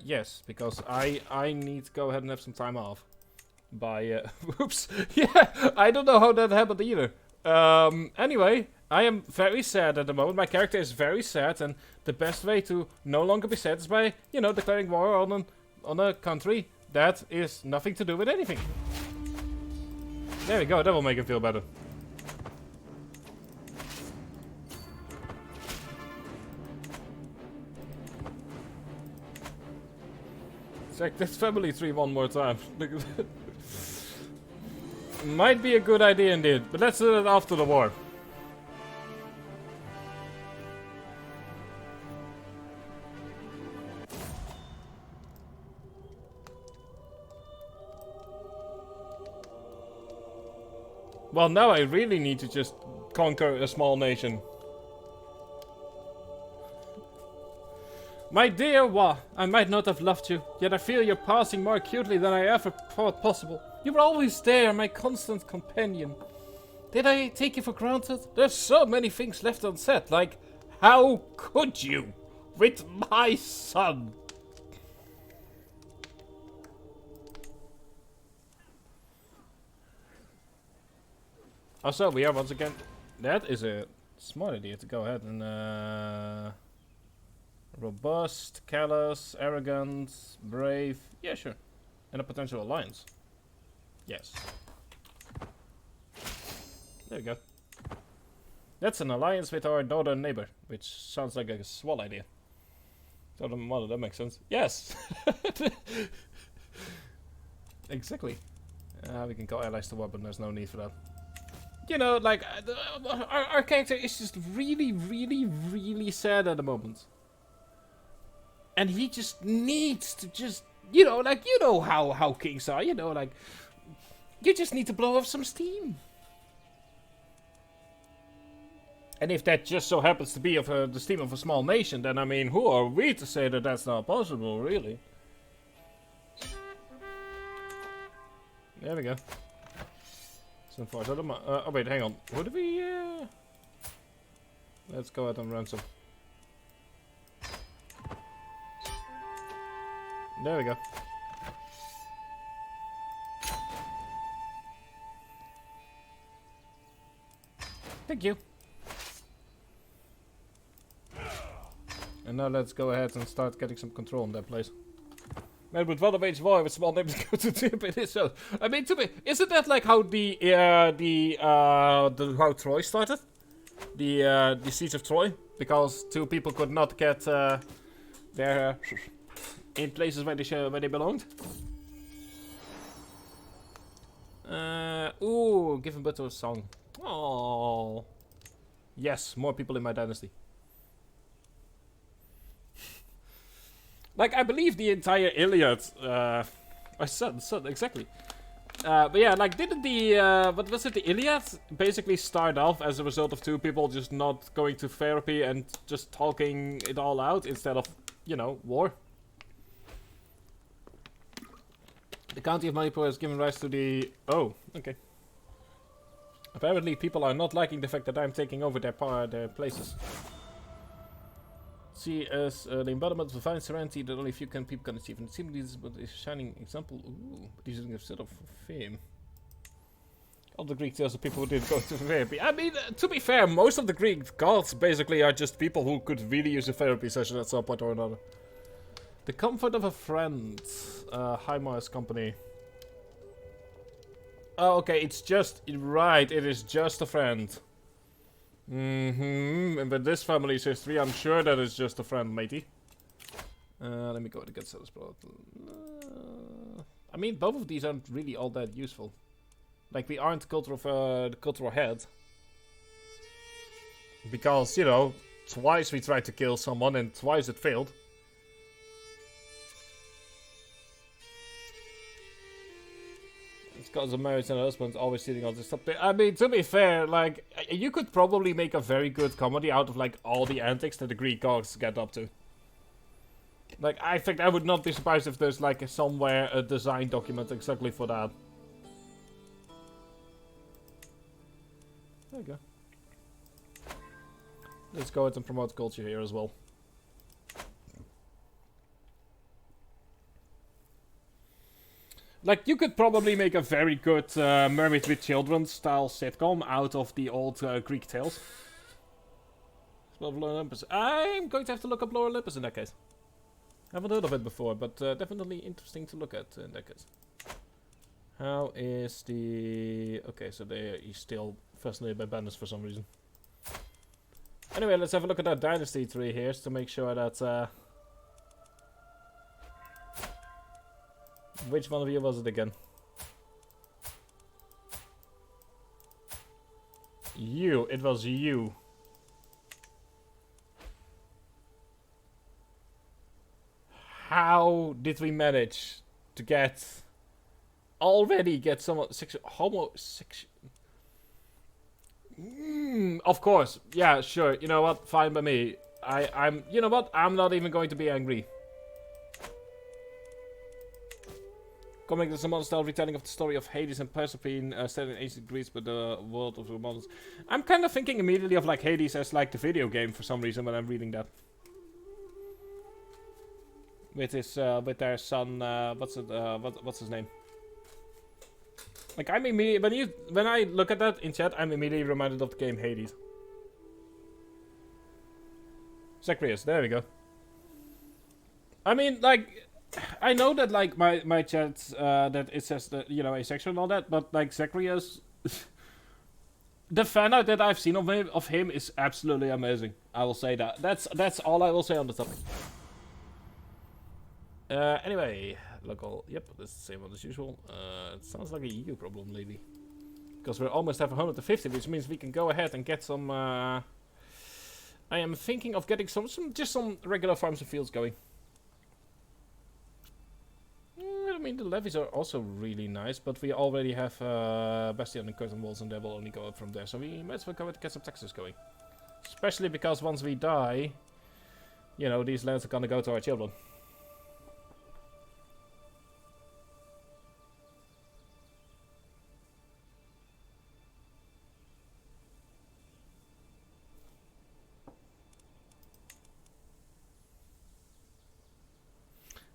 Yes, because I need to go ahead and have some time off. By, oops. Yeah, I don't know how that happened either. Anyway, I am very sad at the moment. My character is very sad, and the best way to no longer be sad is by, you know, declaring war on a country that is nothing to do with anything. There we go, that will make him feel better. Check this family tree one more time. Might be a good idea indeed, but let's do it after the war. Well, now I really need to just conquer a small nation. My dear Wa, I might not have loved you, yet I feel you're passing more acutely than I ever thought possible. You were always there, my constant companion. Did I take you for granted? There's so many things left unsaid, like, how could you? With my son? Also, we are once again... That is a smart idea to go ahead and... Robust, callous, arrogant, brave. Yeah, sure. And a potential alliance. Yes. There we go. That's an alliance with our northern neighbor, which sounds like a swell idea. Southern mother, that makes sense. Yes! Exactly. We can call allies to war, but there's no need for that. You know, like, our character is just really, really, really sad at the moment. And he just needs to just, you know, like, you know how kings are, you know, like, you just need to blow off some steam. And if that just so happens to be of the steam of a small nation, then, I mean, who are we to say that that's not possible, really? There we go. So far, oh wait, hang on. Who do we, Let's go ahead and ransom. There we go. Thank you. And now let's go ahead and start getting some control on that place. Man, with one of age boy with small names go to tip it is so. I mean, to me, isn't that like how how Troy started? The siege of Troy, because 2 people could not get their in places where they belonged. Ooh, giving birth to a song. Oh, yes, more people in my dynasty. Like, I believe the entire Iliad, my son, exactly. But yeah, like, didn't the, what was it, the Iliad basically start off as a result of 2 people just not going to therapy and just talking it all out instead of, you know, war? The county of Manipur has given rise to the... Oh, okay. Apparently people are not liking the fact that I'm taking over their places. See as the embodiment of divine serenity that only few people can achieve. And it seems this is a shining example. Ooh, but he's using a set of fame. All the Greek tales of people who didn't go to therapy. I mean, to be fair, most of the Greek gods basically are just people who could really use a therapy session at some point or another. The comfort of a friend. High Mars Company. Oh, okay, it's just... Right, it is just a friend. And with this family's history, I'm sure that it's just a friend, matey. Let me go to get sales product. I mean, both of these aren't really all that useful. Like, we aren't the cultural head. Because, you know, twice we tried to kill someone and twice it failed. Because of marriage and husbands always sitting on this topic. I mean, to be fair, like, you could probably make a very good comedy out of, like, all the antics that the Greek gods get up to. Like, I think I would not be surprised if there's, like, somewhere a design document exactly for that. There you go. Let's go ahead and promote culture here as well. Like, you could probably make a very good Married with Children style sitcom out of the old Greek tales. Lower Olympus. I'm going to have to look up Lower Olympus in that case. I haven't heard of it before, but definitely interesting to look at in that case. How is the... Okay, so he's still fascinated by bandits for some reason. Anyway, let's have a look at that dynasty tree here to make sure that... Which one of you was it again? You. It was you. How did we manage to already get someone homosexual? Of course. Yeah, sure. You know what? Fine by me. You know what? I'm not even going to be angry. Comic is a modern-style retelling of the story of Hades and Persephone set in ancient Greece, but the world of the models. I'm kind of thinking immediately of like Hades as like the video game for some reason when I'm reading that. With with their son, what's his name? Like I'm immediately when I look at that in chat, I'm immediately reminded of the game Hades. Zacharias, there we go. I mean, like. I know that like my chat that it says that, you know, asexual and all that, but like Zacharias, the fan art that I've seen of him is absolutely amazing. I will say that. That's all I will say on the topic. Anyway, local. Yep, that's the same one as usual. It sounds like a EU problem lately, because we almost have 150, which means we can go ahead and get some. I am thinking of getting just some regular farms and fields going. I mean, the levies are also really nice, but we already have Bastion and curtain walls, and they will only go up from there. So we might as well go and get some taxes going. Especially because once we die, you know, these lands are gonna go to our children.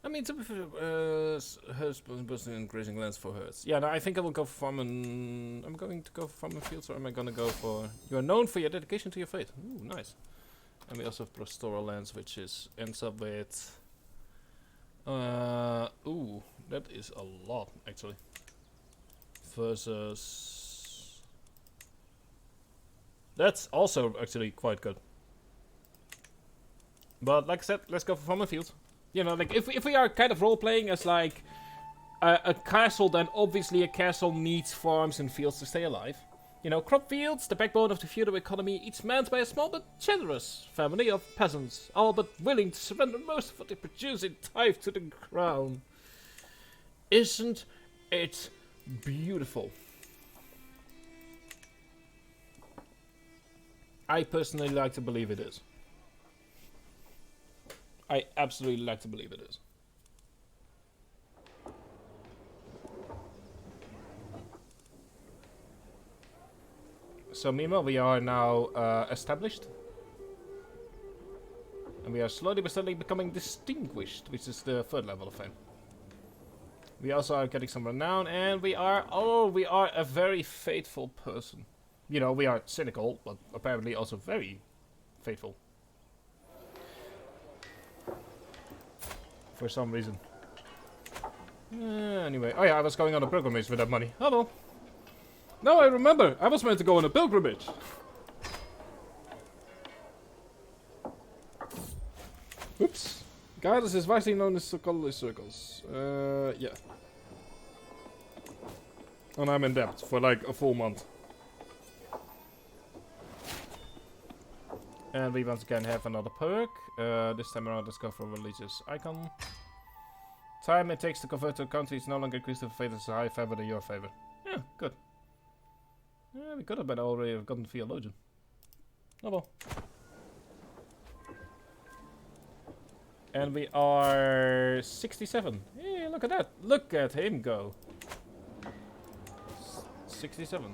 I mean, to be fair, herds busting and grazing lands for herds. Yeah, no, I think I will go for farming. I'm going to go for farming fields, or am I going to go for... You are known for your dedication to your faith. Ooh, nice. And we also have pastoral lands, which ends up with... ooh, that is a lot, actually. Versus... That's also actually quite good. But like I said, let's go for farm and fields. You know, like, if we are kind of role-playing as, like, a castle, then obviously a castle needs farms and fields to stay alive. You know, crop fields, the backbone of the feudal economy, each manned by a small but generous family of peasants, all but willing to surrender most of what they produce in tithe to the crown. Isn't it beautiful? I personally like to believe it is. I absolutely like to believe it is. So meanwhile, we are now established. And we are slowly but steadily becoming distinguished, which is the third level of fame. We also are getting some renown, and we are a very faithful person. You know, we are cynical, but apparently also very faithful. For some reason. Anyway, oh yeah, I was going on a pilgrimage with that money. Oh well. No, I remember. I was meant to go on a pilgrimage. Oops. Guidance is widely known as the colorless circles. Yeah. And I'm in debt for like a full month. And we once again have another perk. This time around, let's go for religious icon. Time it takes to convert to a country is no longer increased to favor as a high favor than your favor. Yeah, good. Yeah, we could have already gotten theologian. Oh well. And we are 67. Yeah, look at that. Look at him go. 67.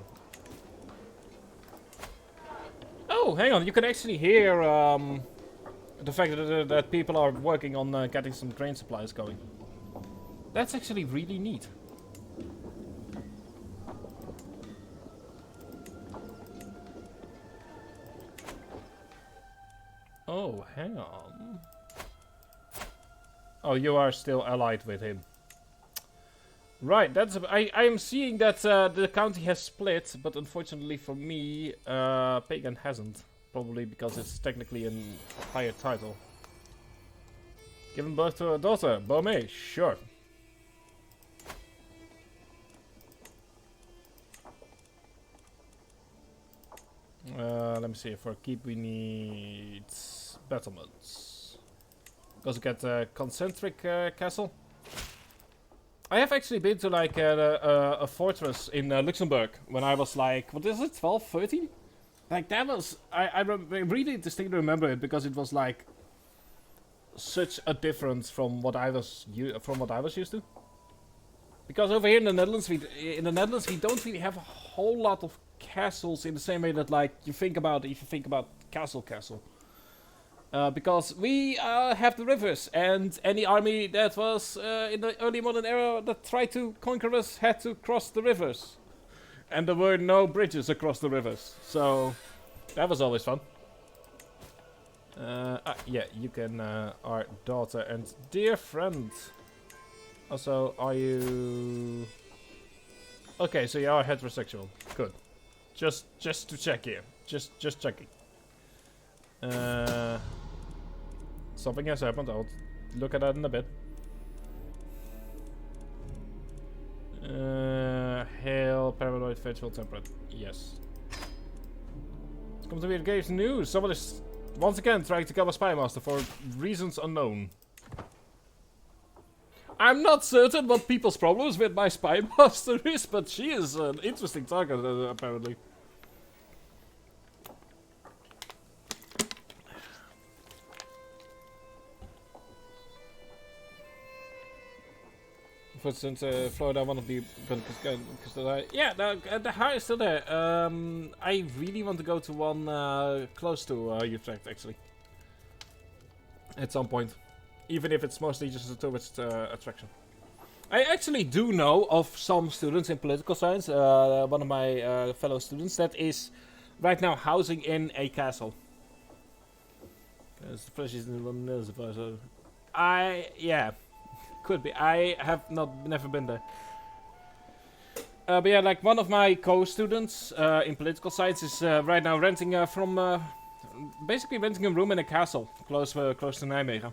Oh, hang on. You can actually hear the fact that people are working on getting some grain supplies going. That's actually really neat. Oh, hang on. Oh, you are still allied with him. Right, that's... I am seeing that the county has split, but unfortunately for me, Pagan hasn't. Probably because it's technically a higher title. Given birth to a daughter, Bome, sure. Let me see, for keep we need battlements. Because we get a concentric castle. I have actually been to like a fortress in Luxembourg when I was like, what is it, 12, 13? Like that was, I really distinctly remember it because it was like such a difference from what I was used to. Because over here in the Netherlands, we don't really have a whole lot of castles in the same way that like you think about if you think about castle. Because we have the rivers, and any army that was in the early modern era that tried to conquer us had to cross the rivers. And there were no bridges across the rivers, so that was always fun. Yeah, you can, our daughter and dear friend. Also, are you... Okay, so you are heterosexual. Good. Just to check here. Just checking. Something has happened. I'll look at that in a bit. Hail, paranoid, faithful, temperate. Yes. It's come to be the game's news. Someone is once again trying to kill a spy master for reasons unknown. I'm not certain what people's problems with my spy master is, but she is an interesting target, apparently. For instance, Florida, one of the... Yeah, the high is still there. I really want to go to one close to Utrecht, actually. At some point. Even if it's mostly just a tourist attraction. I actually do know of some students in political science, one of my fellow students, that is right now housing in a castle. since the flesh is in the Nilsifier, so yeah, could be. I have never been there. But yeah, like one of my co-students in political science is right now renting basically renting a room in a castle close to Nijmegen.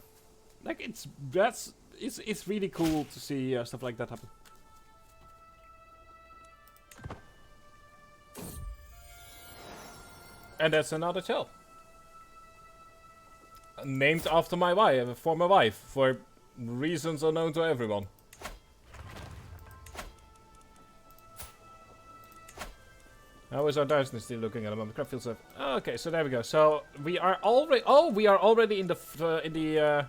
Like it's really cool to see stuff like that happen. And that's another shell. Named after my wife, former wife, for reasons unknown to everyone. How is our dynasty looking at the moment? Crapfield stuff. Okay, so there we go. So we are already. Oh, we are already in the.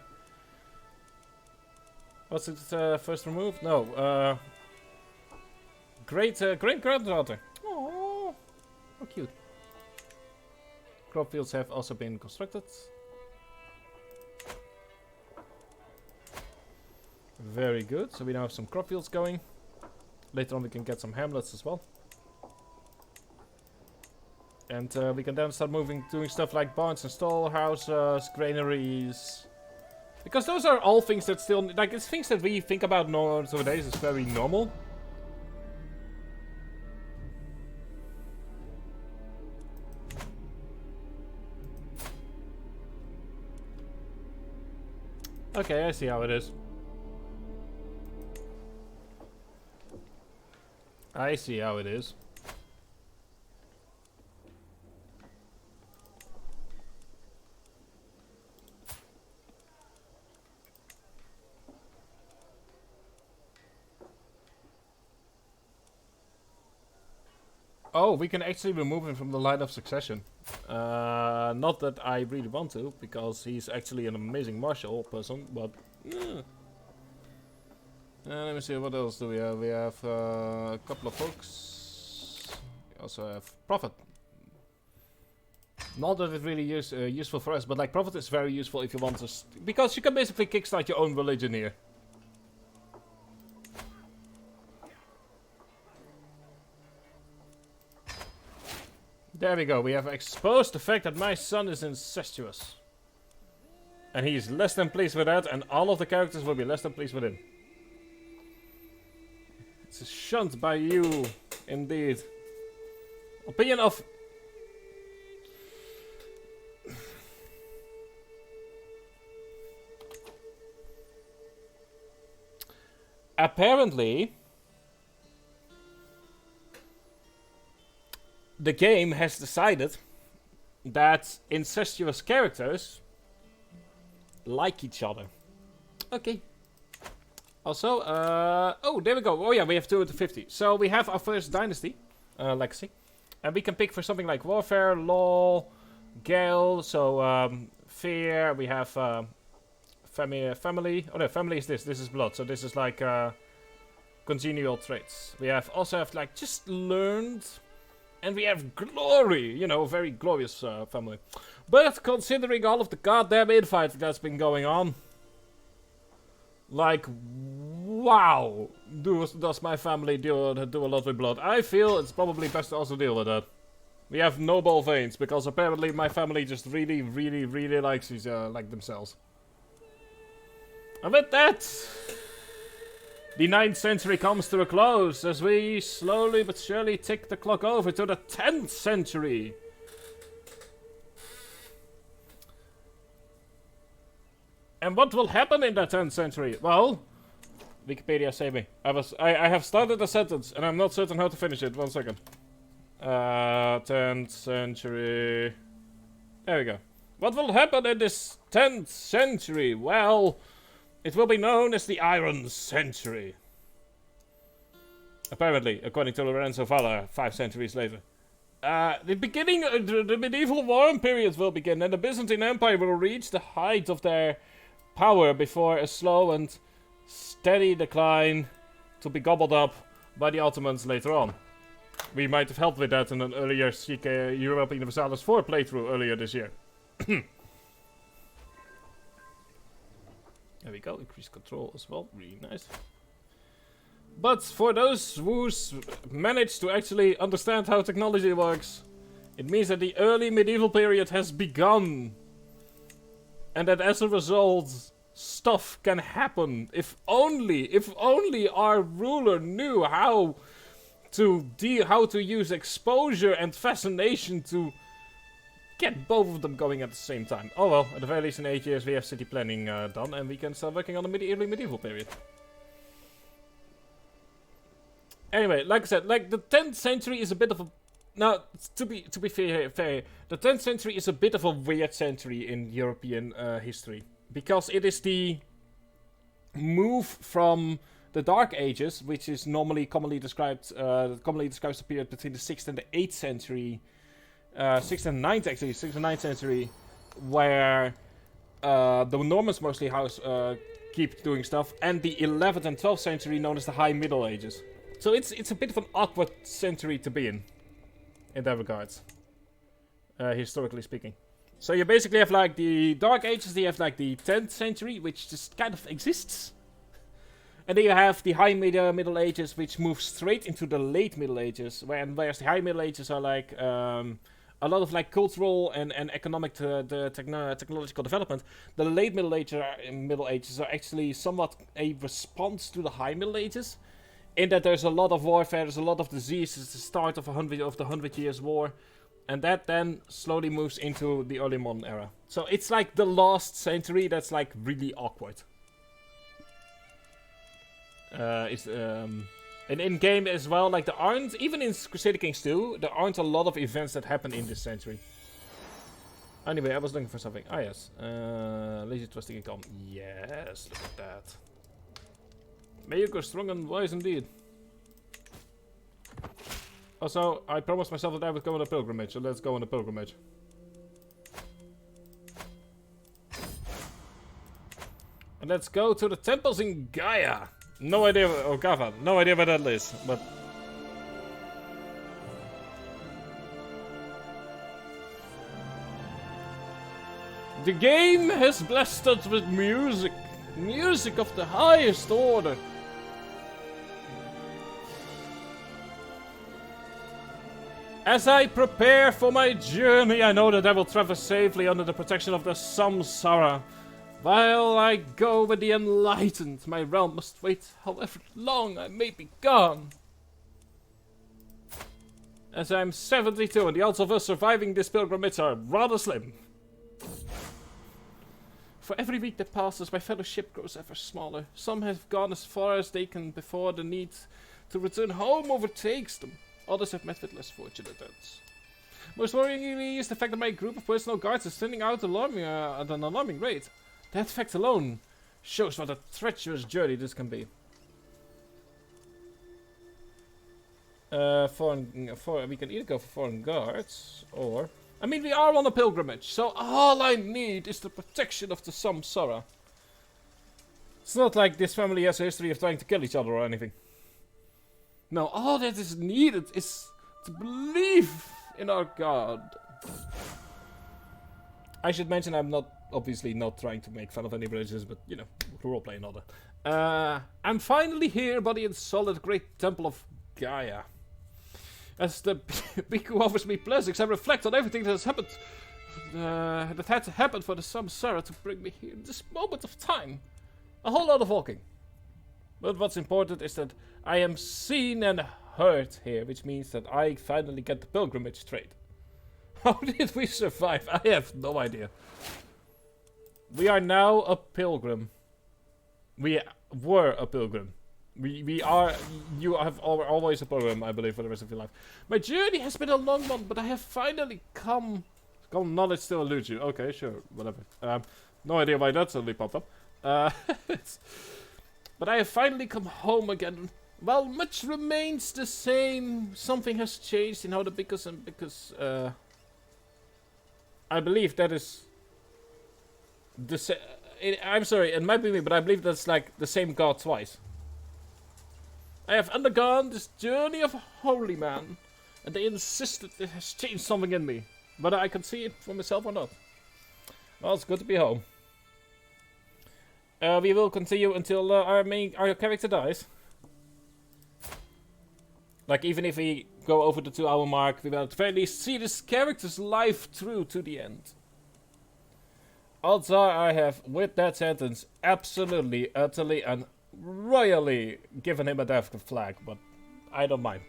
What's it? First remove? No. Great granddaughter. Oh, how cute. Crop fields have also been constructed. Very good. So we now have some crop fields going. Later on we can get some hamlets as well. And we can then start doing stuff like barns and stall houses, granaries. Because those are all things that still, like, it's things that we think about nowadays as very normal. Okay, I see how it is. I see how it is. Oh, we can actually remove him from the line of succession. Not that I really want to, because he's actually an amazing martial person, but... let me see, what else do we have? We have a couple of folks. We also have Prophet. Not that it's really useful for us, but like Prophet is very useful if you want to... because you can basically kickstart your own religion here. There we go, we have exposed the fact that my son is incestuous. And he's less than pleased with that, and all of the characters will be less than pleased with him. It's shunned by you, indeed. Opinion of... Apparently... the game has decided that incestuous characters like each other. Okay. Also, oh, there we go. Oh yeah, we have 2 out of 50. So we have our first dynasty, legacy. And we can pick for something like warfare, law, gale, so fear. We have family. Oh no, family is this. This is blood. So this is like congenial traits. We have also have like just learned. And we have glory, you know, a very glorious family. But considering all of the goddamn infighting that's been going on, like, wow, does my family do a lot with blood? I feel it's probably best to also deal with that. We have noble veins, because apparently my family just really, really, really likes these, like themselves. And with that... the 9th century comes to a close as we slowly but surely tick the clock over to the 10th century. And what will happen in the 10th century? Well, Wikipedia save me. I have started a sentence and I'm not certain how to finish it. 1 second. 10th century. There we go. What will happen in this 10th century? Well... it will be known as the Iron Century. Apparently, according to Lorenzo Valla, 5 centuries later. The beginning of the medieval warm period will begin, and the Byzantine Empire will reach the height of their power before a slow and steady decline to be gobbled up by the Ottomans later on. We might have helped with that in an earlier CK Europa Universalis 4 playthrough earlier this year. There we go, increased control as well, really nice. But for those who's managed to actually understand how technology works, it means that the early medieval period has begun. And that as a result, stuff can happen. If only our ruler knew how to use exposure and fascination to get both of them going at the same time. Oh well, at the very least in 8 years we have city planning done, and we can start working on the early medieval period. Anyway, like I said, like the 10th century is a bit of a... Now, to be fair, the 10th century is a bit of a weird century in European history. Because it is the move from the Dark Ages, which is commonly describes the period between the 6th and the 8th century... 6th and 9th actually, 6th and 9th century, where the Normans mostly keep doing stuff, and the 11th and 12th century known as the High Middle Ages. So it's a bit of an awkward century to be in that regards, historically speaking. So you basically have like the Dark Ages, you have like the 10th century, which just kind of exists. And then you have the High Middle Ages, which moves straight into the Late Middle Ages, whereas the High Middle Ages are like a lot of like cultural and economic technological development. The Late Middle Ages are actually somewhat a response to the High Middle Ages, in that there's a lot of warfare, there's a lot of disease. It's the start of the 100 Years' War, and that then slowly moves into the early modern era. So it's like the last century that's like really awkward. And in game as well, like there aren't, even in Crusader Kings 2, there aren't a lot of events that happen in this century. Anyway, I was looking for something. Ah yes, lazy trusting and calm. Yes, look at that. May you go strong and wise indeed. Also, I promised myself that I would go on a pilgrimage, so let's go on a pilgrimage. And let's go to the temples in Gaia. No idea, or Gava, no idea where that is, but... The game has blessed us with music. Music of the highest order. As I prepare for my journey, I know that I will travel safely under the protection of the Samsara. While I go with the enlightened, my realm must wait however long I may be gone. As I'm 72 and the odds of us surviving this pilgrimage are rather slim. For every week that passes, my fellowship grows ever smaller. Some have gone as far as they can before the need to return home overtakes them. Others have met with less fortunate ends. Most worryingly is the fact that my group of personal guards is thinning out at an alarming rate. That fact alone shows what a treacherous journey this can be. We can either go for foreign guards, or... I mean, we are on a pilgrimage, so all I need is the protection of the Samsara. It's not like this family has a history of trying to kill each other or anything. No, all that is needed is to believe in our God. I should mention I'm obviously not trying to make fun of any religions, but, you know, roleplay and all that. I'm finally here by the solid great temple of Gaia. As the Bhikkhu offers me blessings, I reflect on everything that has happened. That had to happen for the Samsara to bring me here in this moment of time. A whole lot of walking. But what's important is that I am seen and heard here, which means that I finally get the pilgrimage trade. How did we survive? I have no idea. We are now a pilgrim. We were a pilgrim. We are... You have always a pilgrim, I believe, for the rest of your life. My journey has been a long one, but I have finally come... Knowledge still eludes you. Okay, sure, whatever. No idea why that suddenly popped up. But I have finally come home again. While much remains the same, something has changed in how the because I believe that is the I'm sorry, it might be me, but I believe that's like the same God twice. I have undergone this journey of a holy man, and they insist that it has changed something in me, whether I can see it for myself or not. Well, it's good to be home. We will continue until our character dies. Like, even if we go over the 2-hour mark, we will at the very least see this character's life through to the end. odds are I have, with that sentence, absolutely, utterly, and royally given him a death flag, but I don't mind.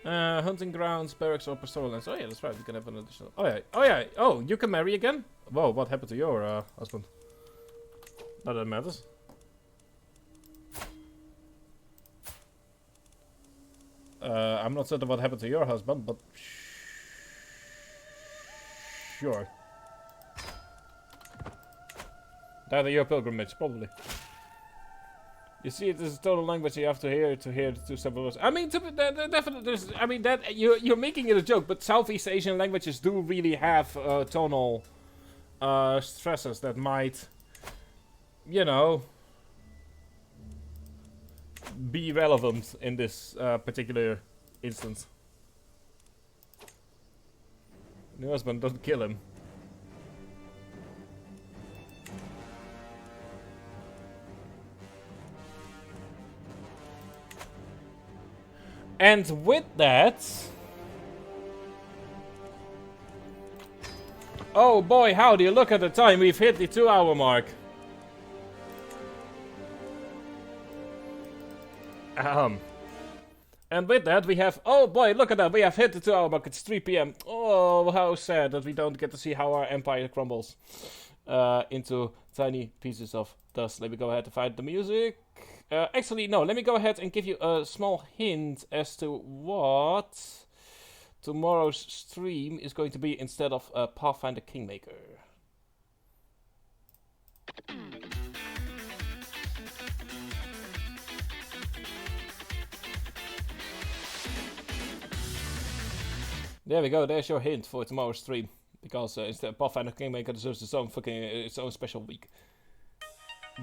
Hunting grounds, barracks, or pastoral lands. Oh yeah, that's right, we can have an additional... Oh yeah, oh yeah, oh, you can marry again? Whoa, what happened to your husband? Not that matters. I'm not certain what happened to your husband, but... Sure. That your pilgrimage, probably. You see, it is a total language you have to hear the two separate words. I mean, definitely, I mean, that you're making it a joke, but Southeast Asian languages do really have tonal stresses that might, you know, be relevant in this particular instance. New husband, don't kill him. And with that... Oh boy, howdy, look at the time, we've hit the 2-hour mark. And with that we have... Oh boy, look at that, we have hit the 2-hour mark, it's 3 PM. Oh, how sad that we don't get to see how our empire crumbles into tiny pieces of dust. Let me go ahead and find the music. Actually, no, let me go ahead and give you a small hint as to what tomorrow's stream is going to be instead of Pathfinder Kingmaker. There we go, there's your hint for tomorrow's stream. Because instead of Pathfinder Kingmaker deserves its own special week.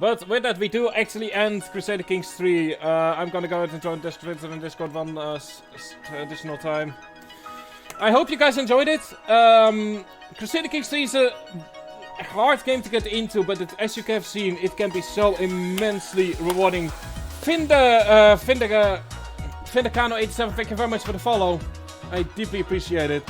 But with that, we do actually end Crusader Kings 3. I'm gonna go ahead and join Discord one additional time. I hope you guys enjoyed it. Crusader Kings 3 is a hard game to get into, but as you have seen, it can be so immensely rewarding. Findacano87, thank you very much for the follow. I deeply appreciate it.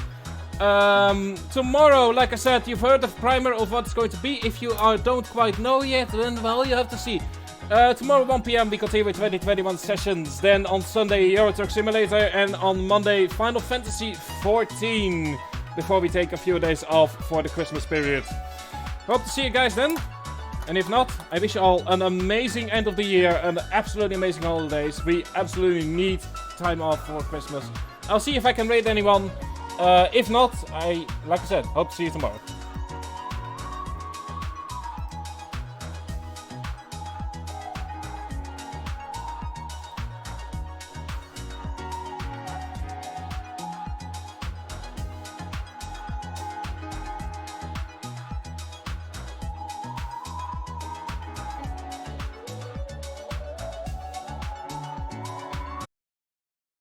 Tomorrow, like I said, you've heard the primer of what it's going to be. If you don't quite know yet, then, well, you have to see. Tomorrow, 1 PM, we continue with 2021 sessions. Then on Sunday, Euro Truck Simulator. And on Monday, Final Fantasy 14. Before we take a few days off for the Christmas period. Hope to see you guys then. And if not, I wish you all an amazing end of the year and absolutely amazing holidays. We absolutely need time off for Christmas. I'll see if I can raid anyone. If not, like I said, hope to see you tomorrow.